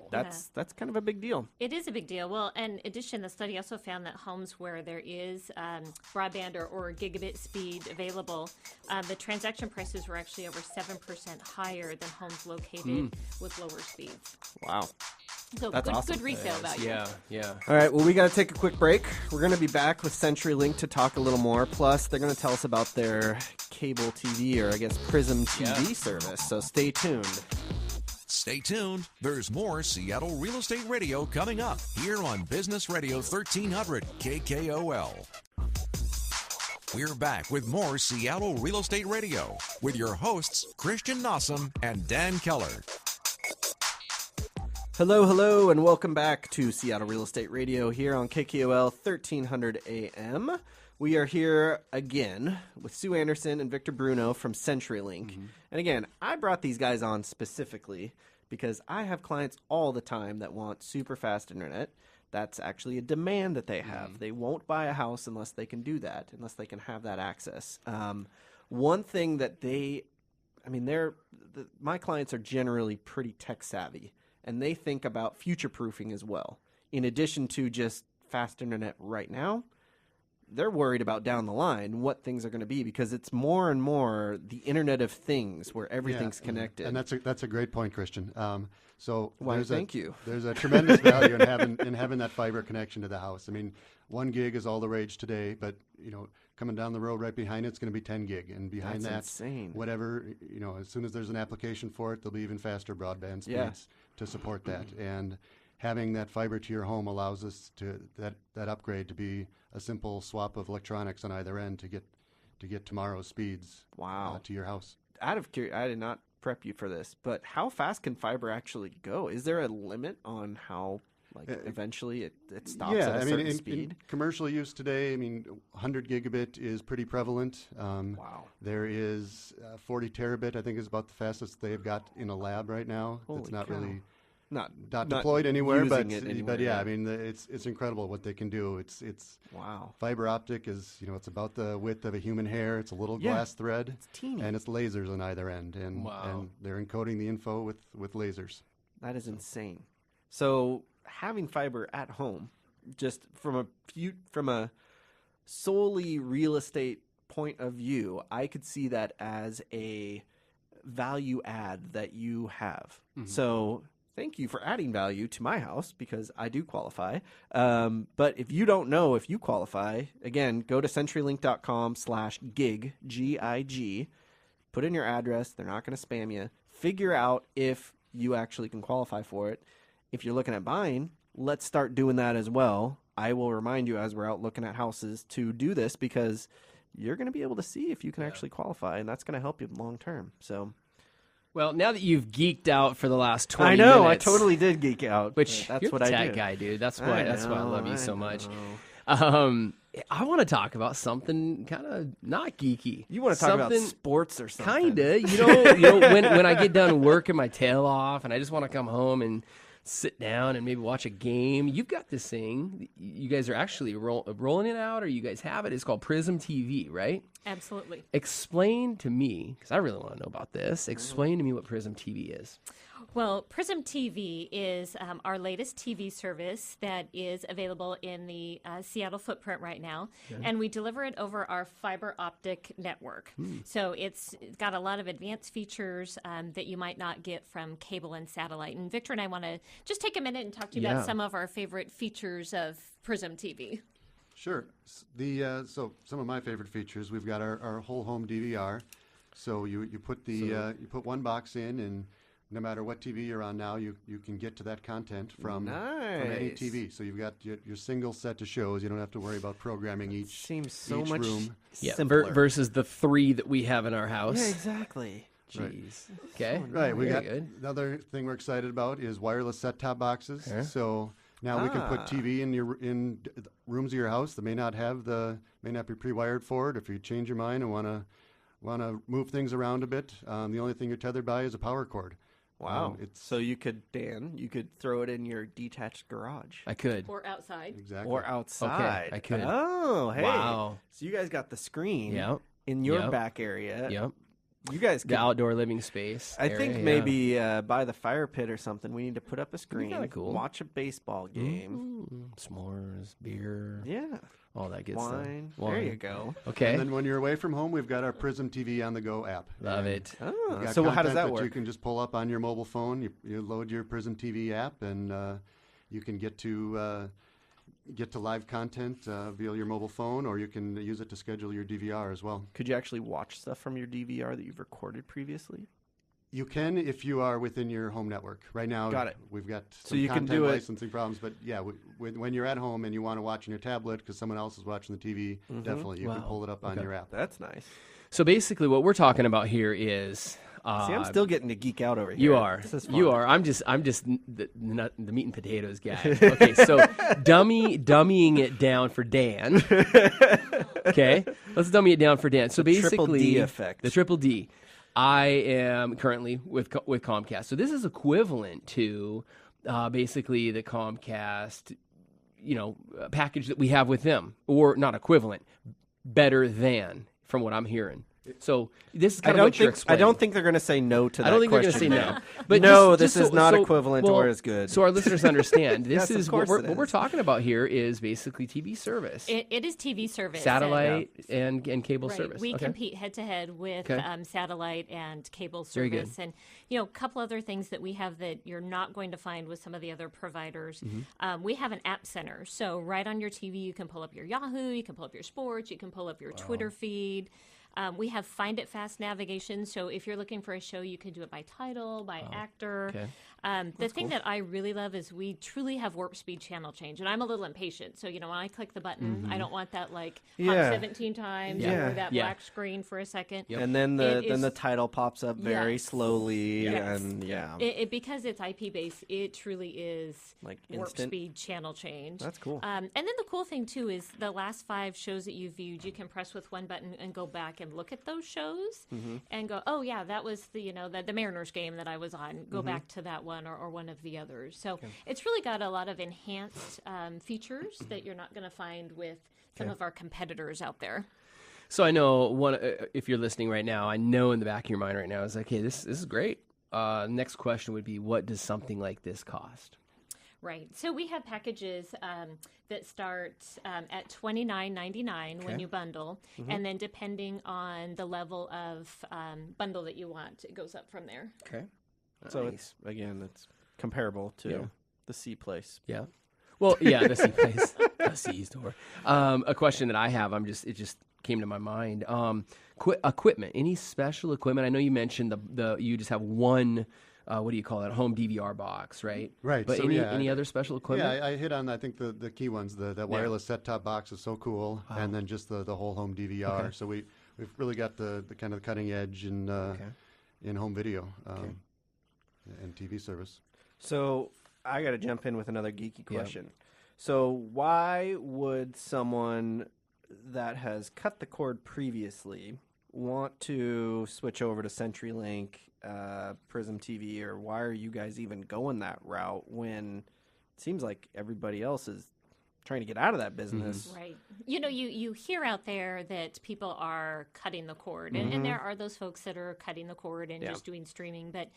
[SPEAKER 2] That's kind of a big deal.
[SPEAKER 4] It is a big deal. Well, in addition, the study also found that homes where there is broadband or gigabit speed available, the transaction prices were actually over 7% higher than homes located with lower speeds.
[SPEAKER 2] Wow.
[SPEAKER 4] So
[SPEAKER 2] That's awesome.
[SPEAKER 4] Good resale value.
[SPEAKER 3] Yeah.
[SPEAKER 2] All right, well, we got to take a quick break. We're going to be back with CenturyLink to talk a little more. Plus, they're going to tell us about their cable TV, or I guess Prism TV service. So stay tuned.
[SPEAKER 1] Stay tuned. There's more Seattle Real Estate Radio coming up here on Business Radio 1300 KKOL. We're back with more Seattle Real Estate Radio with your hosts, Christian Nossum and Dan Keller.
[SPEAKER 2] Hello, and welcome back to Seattle Real Estate Radio here on KKOL 1300 AM. We are here again with Sue Anderson and Victor Bruno from CenturyLink. And again, I brought these guys on specifically because I have clients all the time that want super fast internet. That's actually a demand that they have. They won't buy a house unless they can do that, unless they can have that access. One thing that my clients are generally pretty tech savvy, and they think about future-proofing as well. In addition to just fast internet right now, they're worried about down the line what things are going to be, because it's more and more the Internet of Things where everything's connected.
[SPEAKER 5] And that's a great point, Christian.
[SPEAKER 2] Thank you.
[SPEAKER 5] There's a tremendous value in having that fiber connection to the house. I mean, 1 gig is all the rage today, but coming down the road right behind it's going to be 10 gig, and behind
[SPEAKER 2] That's
[SPEAKER 5] that,
[SPEAKER 2] insane.
[SPEAKER 5] whatever, as soon as there's an application for it, there'll be even faster broadband speeds to support that. And having that fiber to your home allows us to that upgrade to be a simple swap of electronics on either end to get tomorrow's speeds to your house.
[SPEAKER 2] Out of curiosity, I did not prep you for this, but how fast can fiber actually go? Is there a limit on how eventually it stops at a certain speed?
[SPEAKER 5] In commercial use today, 100 gigabit is pretty prevalent. There is 40 terabit, I think, is about the fastest they've got in a lab right now.
[SPEAKER 2] Holy
[SPEAKER 5] it's not
[SPEAKER 2] cow.
[SPEAKER 5] really
[SPEAKER 2] not
[SPEAKER 5] deployed anywhere, but
[SPEAKER 2] anywhere,
[SPEAKER 5] it's incredible what they can do. It's
[SPEAKER 2] wow.
[SPEAKER 5] Fiber optic is it's about the width of a human hair. It's a little glass thread.
[SPEAKER 2] It's teeny,
[SPEAKER 5] and it's lasers on either end, and they're encoding the info with lasers.
[SPEAKER 2] That is insane. So having fiber at home, just from a solely real estate point of view, I could see that as a value add that you have. So thank you for adding value to my house, because I do qualify. But if you don't know if you qualify, again, go to CenturyLink.com/gig, G-I-G. Put in your address. They're not going to spam you. Figure out if you actually can qualify for it. If you're looking at buying, let's start doing that as well. I will remind you as we're out looking at houses to do this, because you're going to be able to see if you can actually qualify, and that's going to help you long term. So,
[SPEAKER 3] well, now that you've geeked out for the last 20
[SPEAKER 2] minutes. I know,
[SPEAKER 3] minutes,
[SPEAKER 2] I totally did geek out.
[SPEAKER 3] Which
[SPEAKER 2] that's
[SPEAKER 3] you're
[SPEAKER 2] what
[SPEAKER 3] the
[SPEAKER 2] I
[SPEAKER 3] tech
[SPEAKER 2] do.
[SPEAKER 3] guy, dude. That's why I love you so much.
[SPEAKER 2] Know.
[SPEAKER 3] I want to talk about something kind of not geeky.
[SPEAKER 2] You want to talk about sports or something?
[SPEAKER 3] Kinda. When I get done working my tail off and I just want to come home and sit down and maybe watch a game. You've got this thing. You guys are actually rolling it out, or you guys have it. It's called Prism TV, right?
[SPEAKER 4] Absolutely.
[SPEAKER 3] Explain to me, because I really want to know about this. Explain to me what Prism TV is.
[SPEAKER 4] Well, Prism TV is our latest TV service that is available in the Seattle footprint right now, and we deliver it over our fiber optic network. So it's got a lot of advanced features that you might not get from cable and satellite. And Victor and I want to just take a minute and talk to you about some of our favorite features of Prism TV.
[SPEAKER 5] Sure. So some of my favorite features, we've got our whole home DVR. So you put you put one box in, and no matter what TV you're on now, you can get to that content from any TV. So you've got your single set of shows. You don't have to worry about programming each
[SPEAKER 2] Seems so
[SPEAKER 5] each
[SPEAKER 2] much
[SPEAKER 5] room.
[SPEAKER 2] simpler.
[SPEAKER 3] Versus the 3 that we have in our house.
[SPEAKER 2] Yeah, exactly.
[SPEAKER 3] Jeez. Okay.
[SPEAKER 5] Right. We
[SPEAKER 3] Very
[SPEAKER 5] got
[SPEAKER 3] good.
[SPEAKER 5] another thing we're excited about is wireless set-top boxes.
[SPEAKER 3] Yeah.
[SPEAKER 5] So now we can put TV in rooms of your house that may not be pre-wired for it. If you change your mind and want to move things around a bit, the only thing you're tethered by is a power cord.
[SPEAKER 2] Wow. So you could throw it in your detached garage.
[SPEAKER 3] I could.
[SPEAKER 4] Or outside.
[SPEAKER 5] Exactly.
[SPEAKER 2] Or outside.
[SPEAKER 3] I could.
[SPEAKER 2] Oh, hey.
[SPEAKER 3] Wow.
[SPEAKER 2] So you guys got the screen
[SPEAKER 3] Yep.
[SPEAKER 2] in your
[SPEAKER 3] Yep.
[SPEAKER 2] back area.
[SPEAKER 3] Yep.
[SPEAKER 2] You guys
[SPEAKER 3] The
[SPEAKER 2] could,
[SPEAKER 3] outdoor living space.
[SPEAKER 2] I think
[SPEAKER 3] area,
[SPEAKER 2] maybe by the fire pit or something, we need to put up a screen,
[SPEAKER 3] kinda cool.
[SPEAKER 2] watch a baseball game.
[SPEAKER 3] S'mores, beer,
[SPEAKER 2] Yeah.
[SPEAKER 3] all that good
[SPEAKER 2] Wine.
[SPEAKER 3] stuff.
[SPEAKER 2] There you go.
[SPEAKER 3] Okay.
[SPEAKER 5] And then when you're away from home, we've got our Prism TV on the go app.
[SPEAKER 3] Love
[SPEAKER 5] And
[SPEAKER 3] it.
[SPEAKER 2] Oh,
[SPEAKER 5] we've got
[SPEAKER 2] so how does
[SPEAKER 5] content
[SPEAKER 2] that work?
[SPEAKER 5] You can just pull up on your mobile phone. You load your Prism TV app, and you can get to live content via your mobile phone, or you can use it to schedule your DVR as well.
[SPEAKER 2] Could you actually watch stuff from your DVR that you've recorded previously?
[SPEAKER 5] You can if you are within your home network. Right now,
[SPEAKER 2] Got it.
[SPEAKER 5] we've got
[SPEAKER 2] So
[SPEAKER 5] some
[SPEAKER 2] you can
[SPEAKER 5] content
[SPEAKER 2] do it-
[SPEAKER 5] licensing problems, but yeah, when you're at home and you want to watch on your tablet because someone else is watching the TV, definitely you can
[SPEAKER 3] Wow.
[SPEAKER 5] pull it up on your app.
[SPEAKER 2] That's nice.
[SPEAKER 3] So basically, what we're talking about here is.
[SPEAKER 2] See, I'm still getting to geek out over here.
[SPEAKER 3] You are.
[SPEAKER 2] This is fun.
[SPEAKER 3] You are. I'm just the meat and potatoes guy. Okay, so dummying it down for Dan. Okay, let's dummy it down for Dan. So basically,
[SPEAKER 2] triple D effect.
[SPEAKER 3] The triple D. I am currently with Comcast. So this is equivalent to basically the Comcast, package that we have with them, or not equivalent, better than, from what I'm hearing. So this is kind of what you're
[SPEAKER 2] I
[SPEAKER 3] explaining.
[SPEAKER 2] don't think they're going to say no to that.
[SPEAKER 3] I don't think they're going to say
[SPEAKER 2] question.
[SPEAKER 3] no. But
[SPEAKER 2] No,
[SPEAKER 3] just
[SPEAKER 2] this is not equivalent or as good.
[SPEAKER 3] So our listeners understand. This
[SPEAKER 2] Yes, of
[SPEAKER 3] is
[SPEAKER 2] course
[SPEAKER 3] what
[SPEAKER 2] it
[SPEAKER 3] we're
[SPEAKER 2] is.
[SPEAKER 3] talking about here is basically TV service,
[SPEAKER 4] It is TV service.
[SPEAKER 3] satellite and cable
[SPEAKER 4] Right.
[SPEAKER 3] service.
[SPEAKER 4] We
[SPEAKER 3] Okay.
[SPEAKER 4] compete head to head with
[SPEAKER 3] Okay.
[SPEAKER 4] satellite and cable
[SPEAKER 3] Very good.
[SPEAKER 4] service, and a couple other things that we have that you're not going to find with some of the other providers.
[SPEAKER 3] Mm-hmm.
[SPEAKER 4] We have an app center, so right on your TV you can pull up your Yahoo, you can pull up your sports, you can pull up your Twitter feed. We have Find It Fast navigation, so if you're looking for a show, you can do it by title, by actor.
[SPEAKER 3] Okay.
[SPEAKER 4] The thing that I really love is we truly have warp speed channel change, and I'm a little impatient. So, when I click the button, I don't want that hop
[SPEAKER 2] Yeah.
[SPEAKER 4] 17 times
[SPEAKER 2] Yeah.
[SPEAKER 4] or that
[SPEAKER 3] Yeah.
[SPEAKER 4] black screen for a second.
[SPEAKER 2] And then
[SPEAKER 4] It is-
[SPEAKER 2] the title pops up very
[SPEAKER 4] Yes.
[SPEAKER 2] slowly,
[SPEAKER 4] Yes.
[SPEAKER 2] and
[SPEAKER 4] Because it's IP based, it truly is
[SPEAKER 2] Like
[SPEAKER 4] warp
[SPEAKER 2] instant.
[SPEAKER 4] speed channel change.
[SPEAKER 2] That's cool.
[SPEAKER 4] And then the cool thing too is the last 5 shows that you viewed, you can press with one button and go back and look at those shows and go, oh yeah, that was the the Mariners game that I was on. Go back to that one or one of the others. So it's really got a lot of enhanced features that you're not going to find with some of our competitors out there.
[SPEAKER 3] So I know if you're listening right now, I know in the back of your mind right now is like, hey, this is great. Next question would be, what does something like this cost?
[SPEAKER 4] Right. So we have packages that start at $29.99 when you bundle, and then depending on the level of bundle that you want, it goes up from there.
[SPEAKER 3] Okay.
[SPEAKER 2] So it's comparable to the C place.
[SPEAKER 3] Yeah. Well, yeah, the C place, the C store. A question that I have, it just came to my mind. Equipment, any special equipment? I know you mentioned you just have one. What do you call it? Home DVR box, right?
[SPEAKER 5] Right.
[SPEAKER 3] But
[SPEAKER 5] So,
[SPEAKER 3] any other special equipment?
[SPEAKER 5] Yeah, I hit on, I think, the key ones. That wireless set-top box is so cool, and then just the whole home DVR.
[SPEAKER 3] Okay.
[SPEAKER 5] So we've really got the kind of cutting edge in home video and TV service.
[SPEAKER 2] So I got to jump in with another geeky question. So why would someone that has cut the cord previously want to switch over to CenturyLink, Prism TV, or why are you guys even going that route when it seems like everybody else is trying to get out of that business?
[SPEAKER 4] Right. You hear out there that people are cutting the cord, and there are those folks that are cutting the cord and just doing streaming, but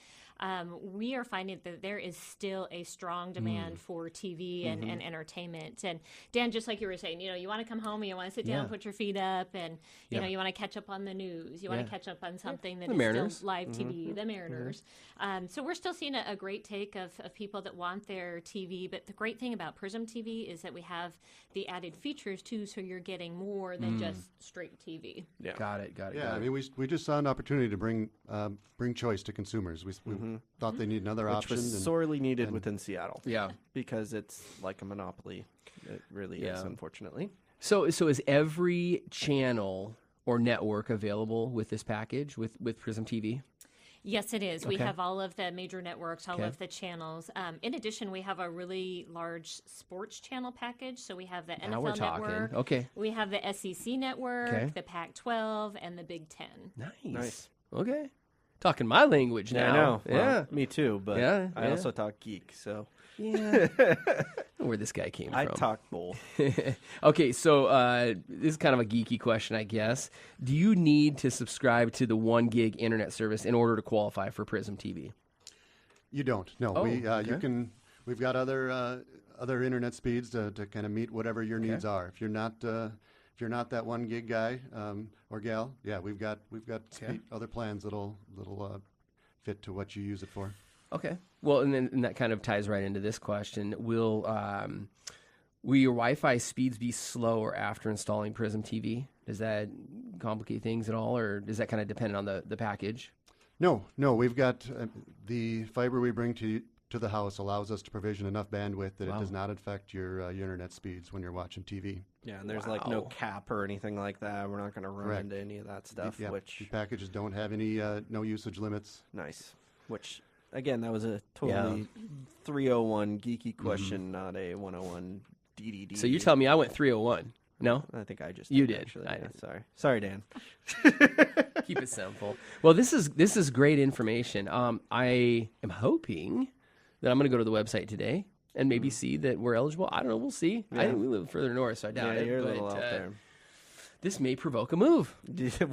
[SPEAKER 4] we are finding that there is still a strong demand for TV and entertainment. And Dan, just like you were saying, you want to come home and you want to sit down, put your feet up, and you want to catch up on the news. You want to catch up on something that
[SPEAKER 3] The
[SPEAKER 4] is
[SPEAKER 3] Mariners.
[SPEAKER 4] still live TV, the Mariners. So we're still seeing a great take of people that want their TV. But the great thing about Prism TV is that we have the added features too, so you're getting more than just straight TV.
[SPEAKER 2] Yeah.
[SPEAKER 3] Got it.
[SPEAKER 5] Yeah, I mean, we just saw an opportunity to bring choice to consumers. We thought they need another
[SPEAKER 2] Which
[SPEAKER 5] option.
[SPEAKER 2] was sorely needed within Seattle.
[SPEAKER 3] Yeah.
[SPEAKER 2] Because it's like a monopoly. It really is, unfortunately.
[SPEAKER 3] So is every channel or network available with this package with Prism TV?
[SPEAKER 4] Yes, it is. We
[SPEAKER 3] Okay.
[SPEAKER 4] have all of the major networks, all
[SPEAKER 3] Okay.
[SPEAKER 4] of the channels. In addition, we have a really large sports channel package. So we have the
[SPEAKER 3] Now we're
[SPEAKER 4] NFL
[SPEAKER 3] talking.
[SPEAKER 4] network.
[SPEAKER 3] Okay.
[SPEAKER 4] We have the SEC network,
[SPEAKER 3] Okay.
[SPEAKER 4] the Pac-12, and the Big Ten.
[SPEAKER 3] Nice. Okay. Talking my language now.
[SPEAKER 2] I know.
[SPEAKER 3] Yeah.
[SPEAKER 2] Well, me too, but
[SPEAKER 3] Yeah,
[SPEAKER 2] I
[SPEAKER 3] yeah.
[SPEAKER 2] also talk geek, so
[SPEAKER 3] Yeah. Where this guy came
[SPEAKER 2] I
[SPEAKER 3] from.
[SPEAKER 2] talk both.
[SPEAKER 3] Okay, so this is kind of a geeky question, I guess. Do you need to subscribe to the 1 gig internet service in order to qualify for Prism TV?
[SPEAKER 5] You don't. No,
[SPEAKER 3] Oh,
[SPEAKER 5] you
[SPEAKER 3] okay.
[SPEAKER 5] can. We've got other internet speeds to kind of meet whatever your needs are. If you're not that 1 gig guy or gal, yeah, we've got other plans that'll fit to what you use it for.
[SPEAKER 3] Okay. Well, and that kind of ties right into this question. Will your Wi-Fi speeds be slower after installing Prism TV? Does that complicate things at all, or does that kind of depend on the package?
[SPEAKER 5] No. We've got the fiber we bring to the house allows us to provision enough bandwidth that it does not affect your internet speeds when you're watching TV.
[SPEAKER 2] Yeah, and there's like no
[SPEAKER 3] Wow.
[SPEAKER 2] cap or anything like that. We're not going to run
[SPEAKER 5] Correct.
[SPEAKER 2] into any of that stuff,
[SPEAKER 5] Yeah,
[SPEAKER 2] which
[SPEAKER 5] the packages don't have any no usage limits.
[SPEAKER 2] nice. Which again, that was a totally 301 geeky question, not a 101 DDD.
[SPEAKER 3] So you're telling me I went 301? No?
[SPEAKER 2] I think I just
[SPEAKER 3] You did.
[SPEAKER 2] actually.
[SPEAKER 3] I
[SPEAKER 2] Yeah,
[SPEAKER 3] did.
[SPEAKER 2] sorry, Dan.
[SPEAKER 3] Keep it simple. Well, this is great information. I am hoping that I'm going to go to the website today and maybe see that we're eligible. I don't know. We'll see. I think we live further north, so I doubt
[SPEAKER 2] Yeah,
[SPEAKER 3] it.
[SPEAKER 2] you're a
[SPEAKER 3] but,
[SPEAKER 2] little out there.
[SPEAKER 3] This may provoke a move.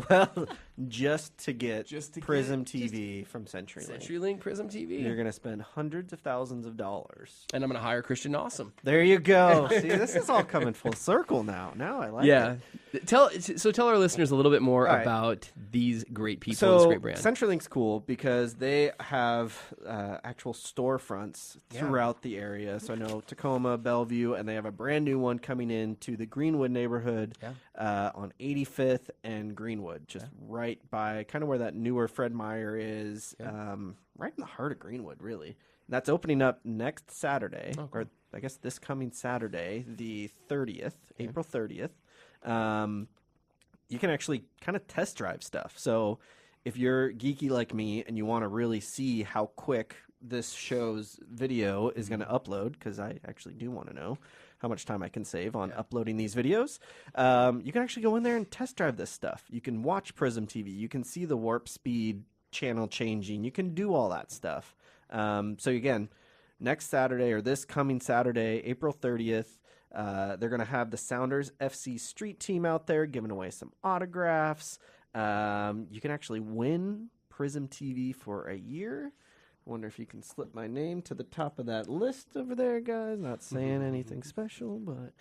[SPEAKER 2] Well, just to get
[SPEAKER 3] Just to
[SPEAKER 2] Prism TV from CenturyLink.
[SPEAKER 3] CenturyLink Prism TV.
[SPEAKER 2] You're going to spend hundreds of thousands of dollars.
[SPEAKER 3] And I'm going to hire Christian Nossum.
[SPEAKER 2] There you go. See, this is all coming full circle now. Now I like it.
[SPEAKER 3] Tell our listeners a little bit more
[SPEAKER 2] All right.
[SPEAKER 3] about these great people,
[SPEAKER 2] So
[SPEAKER 3] this great brand.
[SPEAKER 2] CenturyLink's cool because they have actual storefronts throughout the area. So I know Tacoma, Bellevue, and they have a brand new one coming into the Greenwood neighborhood on 85th and Greenwood, just right by kind of where that newer Fred Meyer is, right in the heart of Greenwood, really. And that's opening up next Saturday, or I guess this coming Saturday, the 30th, April 30th. You can actually kind of test drive stuff. So if you're geeky like me and you want to really see how quick this show's video is going to upload, because I actually do want to know how much time I can save on uploading these videos, you can actually go in there and test drive this stuff. You can watch Prism TV. You can see the warp speed channel changing. You can do all that stuff. So again, next Saturday, or this coming Saturday, April 30th, they're going to have the Sounders FC Street team out there giving away some autographs. You can actually win Prism TV for a year. Wonder if you can slip my name to the top of that list over there, guys. Not saying anything special, but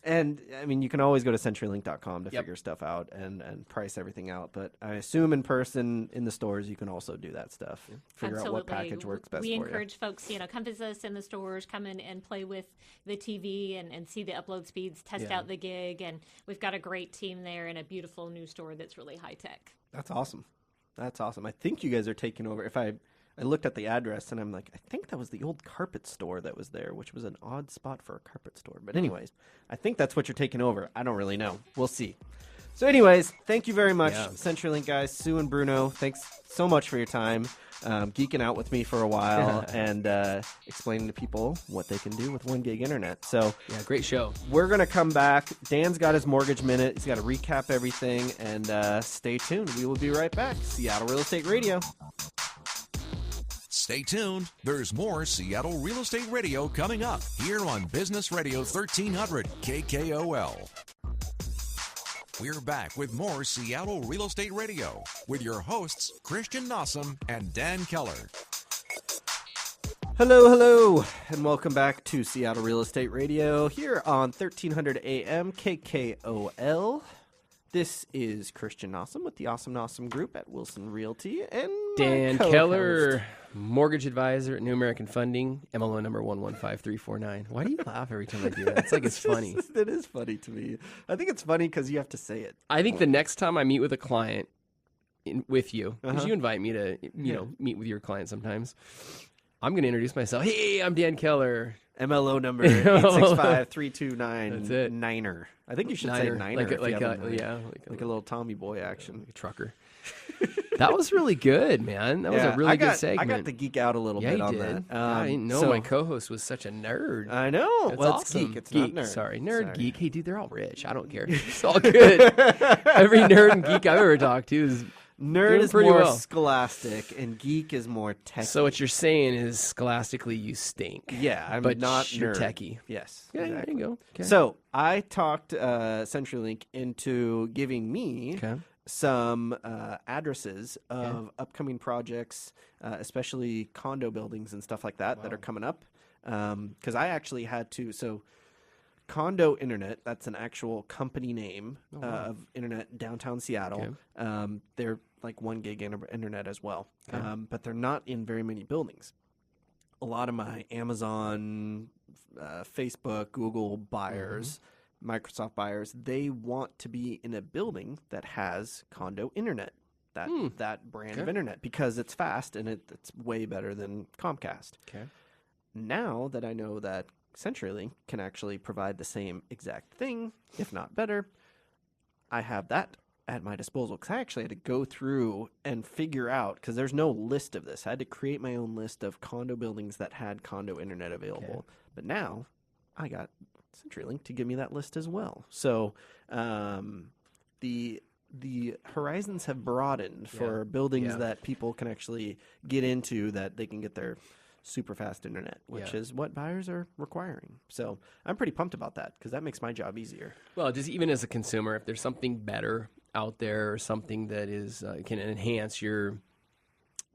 [SPEAKER 2] and I mean, you can always go to CenturyLink.com to figure stuff out and price everything out. But I assume in person in the stores, you can also do that stuff. Figure out what package works best
[SPEAKER 4] We
[SPEAKER 2] for
[SPEAKER 4] encourage folks, come visit us in the stores, come in and play with the TV and see the upload speeds, test out the gig, and we've got a great team there and a beautiful new store that's really high tech.
[SPEAKER 2] That's awesome. That's awesome. I think you guys are taking over. If I looked at the address and I'm like, I think that was the old carpet store that was there, which was an odd spot for a carpet store. But anyways, I think that's what you're taking over. I don't really know. We'll see. So anyways, thank you very much, CenturyLink guys, Sue and Bruno. Thanks so much for your time, geeking out with me for a while and explaining to people what they can do with 1 gig internet. So
[SPEAKER 3] Yeah, great show.
[SPEAKER 2] we're going to come back. Dan's got his mortgage minute. He's got to recap everything, and stay tuned. We will be right back. Seattle Real Estate Radio.
[SPEAKER 1] Stay tuned. There's more Seattle Real Estate Radio coming up here on Business Radio 1300 KKOL. We're back with more Seattle Real Estate Radio with your hosts, Christian Nossum and Dan Keller.
[SPEAKER 2] Hello, and welcome back to Seattle Real Estate Radio here on 1300 AM KKOL. This is Christian Nossum with the Awesome Nossum Group at Wilson Realty and my
[SPEAKER 3] Dan
[SPEAKER 2] co-host.
[SPEAKER 3] Keller, mortgage advisor at New American Funding, MLO number 115349. Why do you laugh every time I do that? It's like it's funny.
[SPEAKER 2] It is funny to me. I think it's funny because you have to say it.
[SPEAKER 3] I think the next time I meet with a client with you, because you invite me to, meet with your client sometimes, I'm going to introduce myself. Hey, I'm Dan Keller.
[SPEAKER 2] MLO number 865-329.
[SPEAKER 3] That's it.
[SPEAKER 2] Niner. I think you should say Niner.
[SPEAKER 3] Like
[SPEAKER 2] if you
[SPEAKER 3] a
[SPEAKER 2] haven't heard.
[SPEAKER 3] yeah,
[SPEAKER 2] Like a little Tommy Boy action.
[SPEAKER 3] like a trucker. That was really good, man. That was a really good segment.
[SPEAKER 2] I got to geek out a little bit on
[SPEAKER 3] did.
[SPEAKER 2] that.
[SPEAKER 3] I didn't know my co-host was such a nerd.
[SPEAKER 2] I know.
[SPEAKER 3] That's
[SPEAKER 2] well,
[SPEAKER 3] awesome.
[SPEAKER 2] it's geek. It's
[SPEAKER 3] geek.
[SPEAKER 2] not nerd.
[SPEAKER 3] Sorry, nerd, geek. Hey, dude, they're all rich. I don't care. It's all good. Every nerd and geek I've ever talked to is
[SPEAKER 2] nerd is
[SPEAKER 3] pretty
[SPEAKER 2] more
[SPEAKER 3] well.
[SPEAKER 2] scholastic, and geek is more techie.
[SPEAKER 3] So what you're saying is scholastically you stink.
[SPEAKER 2] Yeah, I'm
[SPEAKER 3] but
[SPEAKER 2] not
[SPEAKER 3] you're
[SPEAKER 2] nerd.
[SPEAKER 3] techie.
[SPEAKER 2] Yes.
[SPEAKER 3] Yeah,
[SPEAKER 2] exactly.
[SPEAKER 3] there you go. Okay.
[SPEAKER 2] So I talked CenturyLink into giving me some addresses of upcoming projects, especially condo buildings and stuff like that that are coming up. Because I actually had to. So Condo Internet, that's an actual company name of internet downtown Seattle. They're like 1 gig internet as well, but they're not in very many buildings. A lot of my Amazon, Facebook, Google buyers, Microsoft buyers, they want to be in a building that has condo internet, that brand of internet, because it's fast and it's way better than Comcast. Now that I know that CenturyLink can actually provide the same exact thing, if not better, I have that at my disposal, because I actually had to go through and figure out, because there's no list of this. I had to create my own list of condo buildings that had condo internet available. But now I got CenturyLink to give me that list as well. So the horizons have broadened for buildings that people can actually get into, that they can get their super fast internet, which is what buyers are requiring. So I'm pretty pumped about that, because that makes my job easier.
[SPEAKER 3] Well, just even as a consumer, if there's something better out there, or something that is can enhance your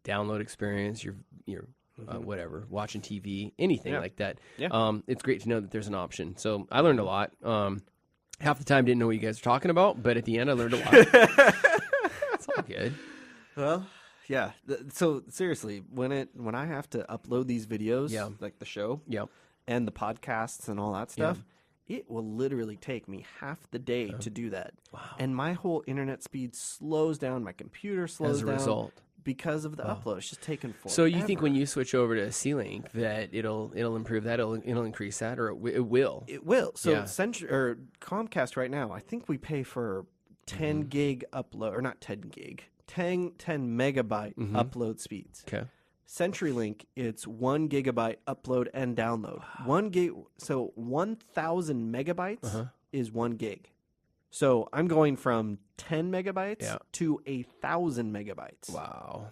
[SPEAKER 3] download experience, your whatever, watching TV, anything like that, it's great to know that there's an option. So I learned a lot. Half the time didn't know what you guys were talking about, but at the end I learned a lot. It's all good.
[SPEAKER 2] Well, yeah. So seriously, when I have to upload these videos, like the show, and the podcasts and all that stuff, it will literally take me half the day to do that. Wow. And my whole internet speed slows down. My computer slows down. As a result. Because of the upload. It's just taking forever.
[SPEAKER 3] So you think when you switch over to CenturyLink that it'll improve that, it'll increase that, or it will?
[SPEAKER 2] It will. So or Comcast right now, I think we pay for 10 gig upload, or not 10 gig, 10 megabyte upload speeds. Okay. CenturyLink, it's 1 gigabyte upload and download. 1 gig, so 1,000 megabytes is 1 gig. So I'm going from 10 megabytes to 1,000 megabytes.
[SPEAKER 3] Wow.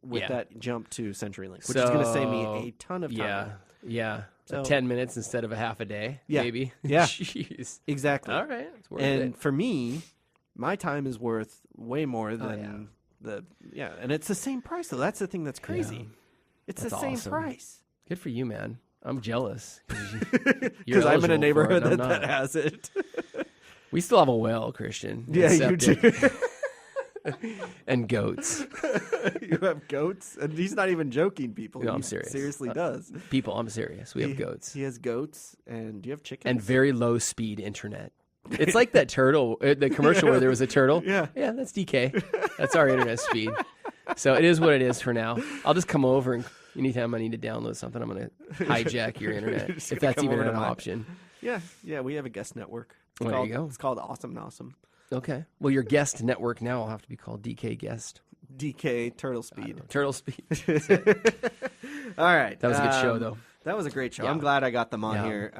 [SPEAKER 2] With that jump to CenturyLink, which is going to save me a ton of time.
[SPEAKER 3] Yeah. So 10 minutes instead of a half a day, maybe.
[SPEAKER 2] Yeah.
[SPEAKER 3] Jeez.
[SPEAKER 2] Exactly.
[SPEAKER 3] All right. It's worth
[SPEAKER 2] and
[SPEAKER 3] it.
[SPEAKER 2] for me, my time is worth way more than and it's the same price, though. That's the thing that's crazy. Yeah. It's the same price.
[SPEAKER 3] Good for you, man. I'm jealous.
[SPEAKER 2] Because I'm in a neighborhood that has it.
[SPEAKER 3] We still have a well, Christian.
[SPEAKER 2] Yeah, you do.
[SPEAKER 3] And goats.
[SPEAKER 2] You have goats? And he's not even joking, people.
[SPEAKER 3] No, I'm serious.
[SPEAKER 2] Seriously does.
[SPEAKER 3] People, I'm serious. We have goats.
[SPEAKER 2] He has goats, and do you have chickens?
[SPEAKER 3] And very low-speed internet. It's like that turtle, the commercial where there was a turtle.
[SPEAKER 2] Yeah,
[SPEAKER 3] that's DK. That's our internet speed. So it is what it is for now. I'll just come over, and anytime I need to download something, I'm going to hijack your internet, if that's even an option.
[SPEAKER 2] Yeah, we have a guest network.
[SPEAKER 3] There you go.
[SPEAKER 2] It's called Awesome Nossum.
[SPEAKER 3] Okay. Well, your guest network now will have to be called DK Guest.
[SPEAKER 2] DK Turtle Speed.
[SPEAKER 3] Turtle Speed.
[SPEAKER 2] All right.
[SPEAKER 3] That was a good show, though.
[SPEAKER 2] That was a great show. I'm glad I got them on here.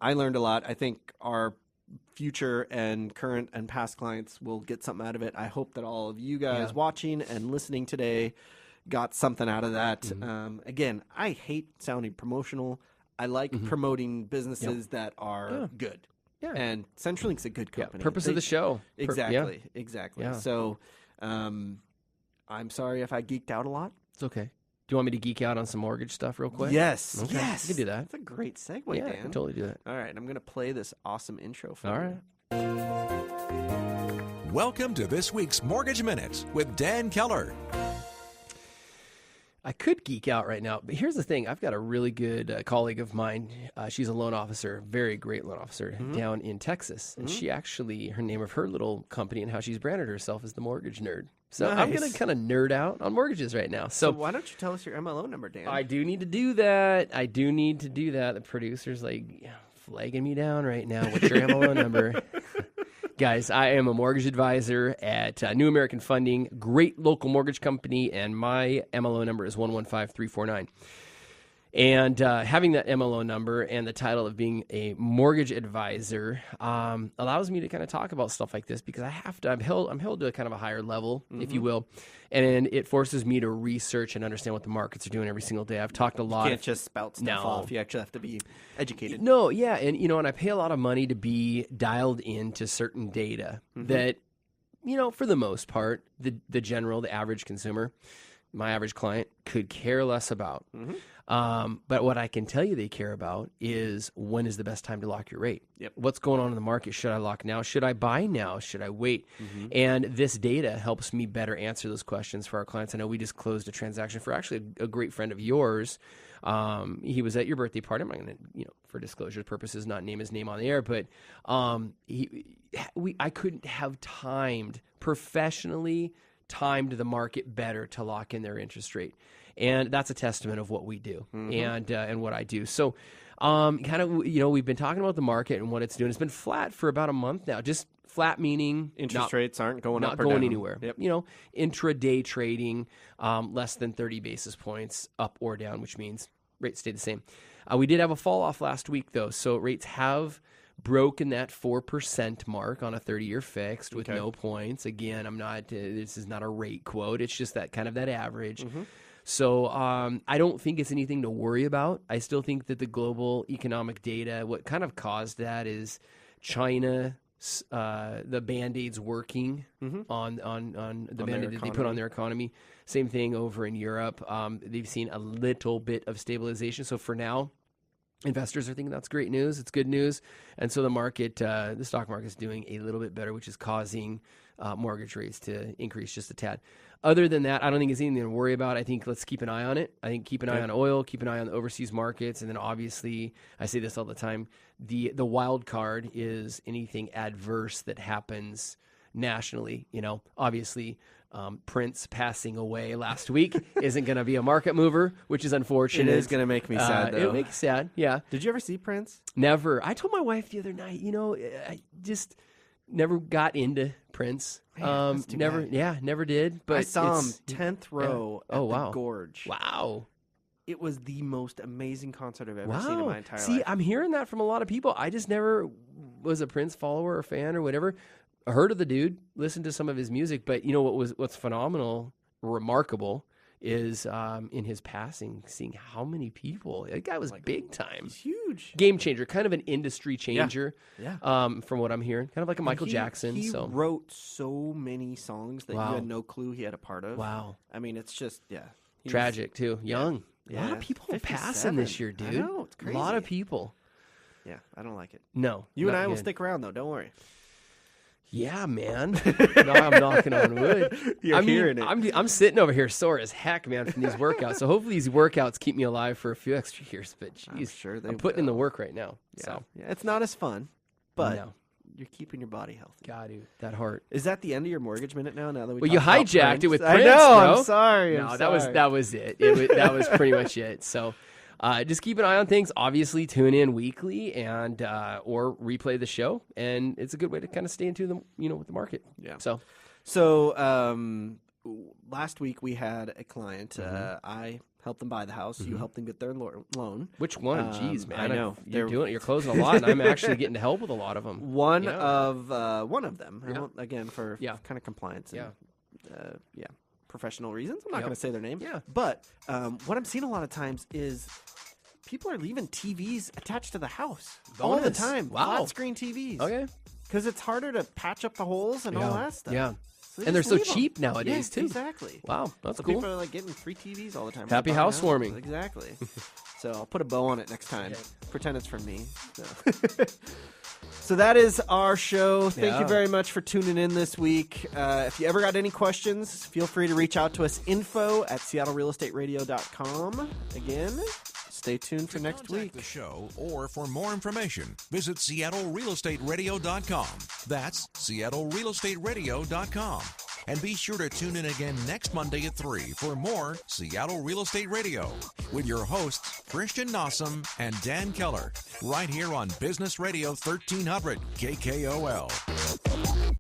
[SPEAKER 2] I learned a lot. I think our future and current and past clients will get something out of it. I hope that all of you guys watching and listening today got something out of that. Again, I hate sounding promotional. I like promoting businesses that are good. Yeah. And CenturyLink's a good company.
[SPEAKER 3] Purpose of the show.
[SPEAKER 2] Exactly. Exactly. Yeah. So I'm sorry if I geeked out a lot.
[SPEAKER 3] It's okay. Do you want me to geek out on some mortgage stuff real quick?
[SPEAKER 2] Yes.
[SPEAKER 3] Okay.
[SPEAKER 2] Yes.
[SPEAKER 3] You can do that.
[SPEAKER 2] That's a great segue,
[SPEAKER 3] Dan.
[SPEAKER 2] I
[SPEAKER 3] can totally do that.
[SPEAKER 2] All right. I'm going to play this awesome intro for
[SPEAKER 3] you. All
[SPEAKER 1] right. Welcome to this week's Mortgage Minute with Dan Keller.
[SPEAKER 3] I could geek out right now, but here's the thing. I've got a really good colleague of mine. She's a loan officer, very great loan officer down in Texas. And she actually, her name of her little company and how she's branded herself is the Mortgage Nerd. So I'm going to kind of nerd out on mortgages right now.
[SPEAKER 2] So why don't you tell us your MLO number, Dan?
[SPEAKER 3] I do need to do that. The producer's like flagging me down right now. What's your MLO number? Guys, I am a mortgage advisor at New American Funding, great local mortgage company, and my MLO number is 115349. And having that MLO number and the title of being a mortgage advisor allows me to kind of talk about stuff like this because I'm held to a kind of a higher level, if you will, and it forces me to research and understand what the markets are doing every single day. I've talked a lot.
[SPEAKER 2] You can't just spout stuff off. You actually have to be educated.
[SPEAKER 3] No, yeah, and and I pay a lot of money to be dialed into certain data that, for the most part, the average consumer, my average client, could care less about. But what I can tell you they care about is when is the best time to lock your rate. What's going on in the market? Should I lock now? Should I buy now? Should I wait? And this data helps me better answer those questions for our clients. I know we just closed a transaction for actually a great friend of yours. He was at your birthday party. I'm not going to, for disclosure purposes, not name his name on the air, but I couldn't have professionally timed the market better to lock in their interest rate. And that's a testament of what we do and what I do. So we've been talking about the market and what it's doing. It's been flat for about a month now. Just flat meaning
[SPEAKER 2] interest rates aren't going up or
[SPEAKER 3] not going
[SPEAKER 2] down.
[SPEAKER 3] anywhere. Intraday trading, less than 30 basis points up or down, which means rates stay the same. We did have a fall off last week, though. So rates have broken that 4% mark on a 30-year fixed with no points. Again, this is not a rate quote. It's just that kind of that average. So I don't think it's anything to worry about. I still think that the global economic data, what kind of caused that is China, the Band-Aids working on the Band-Aid that they put on their economy. Same thing over in Europe. They've seen a little bit of stabilization. So for now, investors are thinking that's great news. It's good news. And so the stock market is doing a little bit better, which is causing mortgage rates to increase just a tad. Other than that, I don't think it's anything to worry about. I think let's keep an eye on it. I think keep an eye on oil, keep an eye on the overseas markets, and then obviously, I say this all the time, the wild card is anything adverse that happens nationally. Obviously, Prince passing away last week isn't going to be a market mover, which is unfortunate.
[SPEAKER 2] It is going to make me sad, though.
[SPEAKER 3] It'll make you sad, yeah.
[SPEAKER 2] Did you ever see Prince?
[SPEAKER 3] Never. I told my wife the other night, I just never got into Prince.
[SPEAKER 2] Man, that's too bad.
[SPEAKER 3] Never did. But
[SPEAKER 2] I saw him 10th row at the Gorge.
[SPEAKER 3] Wow.
[SPEAKER 2] It was the most amazing concert I've ever seen in my entire life.
[SPEAKER 3] See, I'm hearing that from a lot of people. I just never was a Prince follower or fan or whatever. I heard of the dude, listened to some of his music, but what's phenomenal, remarkable, is in his passing, seeing how many people. That guy was big time.
[SPEAKER 2] He's huge.
[SPEAKER 3] Game changer, kind of an industry changer.
[SPEAKER 2] Yeah.
[SPEAKER 3] From what I'm hearing, kind of like a Michael Jackson.
[SPEAKER 2] He wrote so many songs that you had no clue he had a part of.
[SPEAKER 3] Wow.
[SPEAKER 2] I mean, it's just
[SPEAKER 3] tragic too. Young.
[SPEAKER 2] Yeah.
[SPEAKER 3] A lot of people are passing this year, dude.
[SPEAKER 2] I know, it's crazy.
[SPEAKER 3] A lot of people.
[SPEAKER 2] Yeah, I don't like it.
[SPEAKER 3] No.
[SPEAKER 2] You and I will stick around though. Don't worry.
[SPEAKER 3] Yeah, man. No, I'm knocking on wood.
[SPEAKER 2] You're hearing it.
[SPEAKER 3] I'm sitting over here sore as heck, man, from these workouts. So hopefully these workouts keep me alive for a few extra years. But geez, I'm putting in the work right now.
[SPEAKER 2] Yeah.
[SPEAKER 3] So
[SPEAKER 2] it's not as fun, but you're keeping your body healthy.
[SPEAKER 3] God, dude, that heart.
[SPEAKER 2] Is that the end of your mortgage minute now? Now that we
[SPEAKER 3] you hijacked it with Prince,
[SPEAKER 2] I know.
[SPEAKER 3] bro.
[SPEAKER 2] I'm sorry.
[SPEAKER 3] No, that was it. That was pretty much it. So. Just keep an eye on things. Obviously, tune in weekly and or replay the show, and it's a good way to kind of stay into with the market.
[SPEAKER 2] Yeah.
[SPEAKER 3] So
[SPEAKER 2] last week we had a client. I helped them buy the house. You helped them get their loan.
[SPEAKER 3] Which one? Jeez, man!
[SPEAKER 2] I know
[SPEAKER 3] you're closing a lot, and I'm actually getting to help with a lot of them.
[SPEAKER 2] One of them. Yeah. Again, for kind of compliance. And, professional reasons. I'm not going to say their name.
[SPEAKER 3] Yeah.
[SPEAKER 2] But what I'm seeing a lot of times is people are leaving TVs attached to the house all the time.
[SPEAKER 3] Wow.
[SPEAKER 2] Flat screen TVs.
[SPEAKER 3] Okay.
[SPEAKER 2] Because it's harder to patch up the holes and all that stuff.
[SPEAKER 3] Yeah.
[SPEAKER 2] So
[SPEAKER 3] and they're so cheap nowadays, too.
[SPEAKER 2] Exactly.
[SPEAKER 3] Wow. That's
[SPEAKER 2] so
[SPEAKER 3] cool.
[SPEAKER 2] People are getting 3 TVs all the time.
[SPEAKER 3] Happy housewarming.
[SPEAKER 2] Exactly. So I'll put a bow on it next time. Okay. Pretend it's from me. So that is our show. Thank you very much for tuning in this week. If you ever got any questions, feel free to reach out to us, info@seattlerealestateradio.com. Again, stay tuned for next week.
[SPEAKER 1] The show, or for more information, visit seattlerealestateradio.com. That's seattlerealestateradio.com. And be sure to tune in again next Monday at 3 for more Seattle Real Estate Radio with your hosts, Christian Nossum and Dan Keller, right here on Business Radio 1300 KKOL.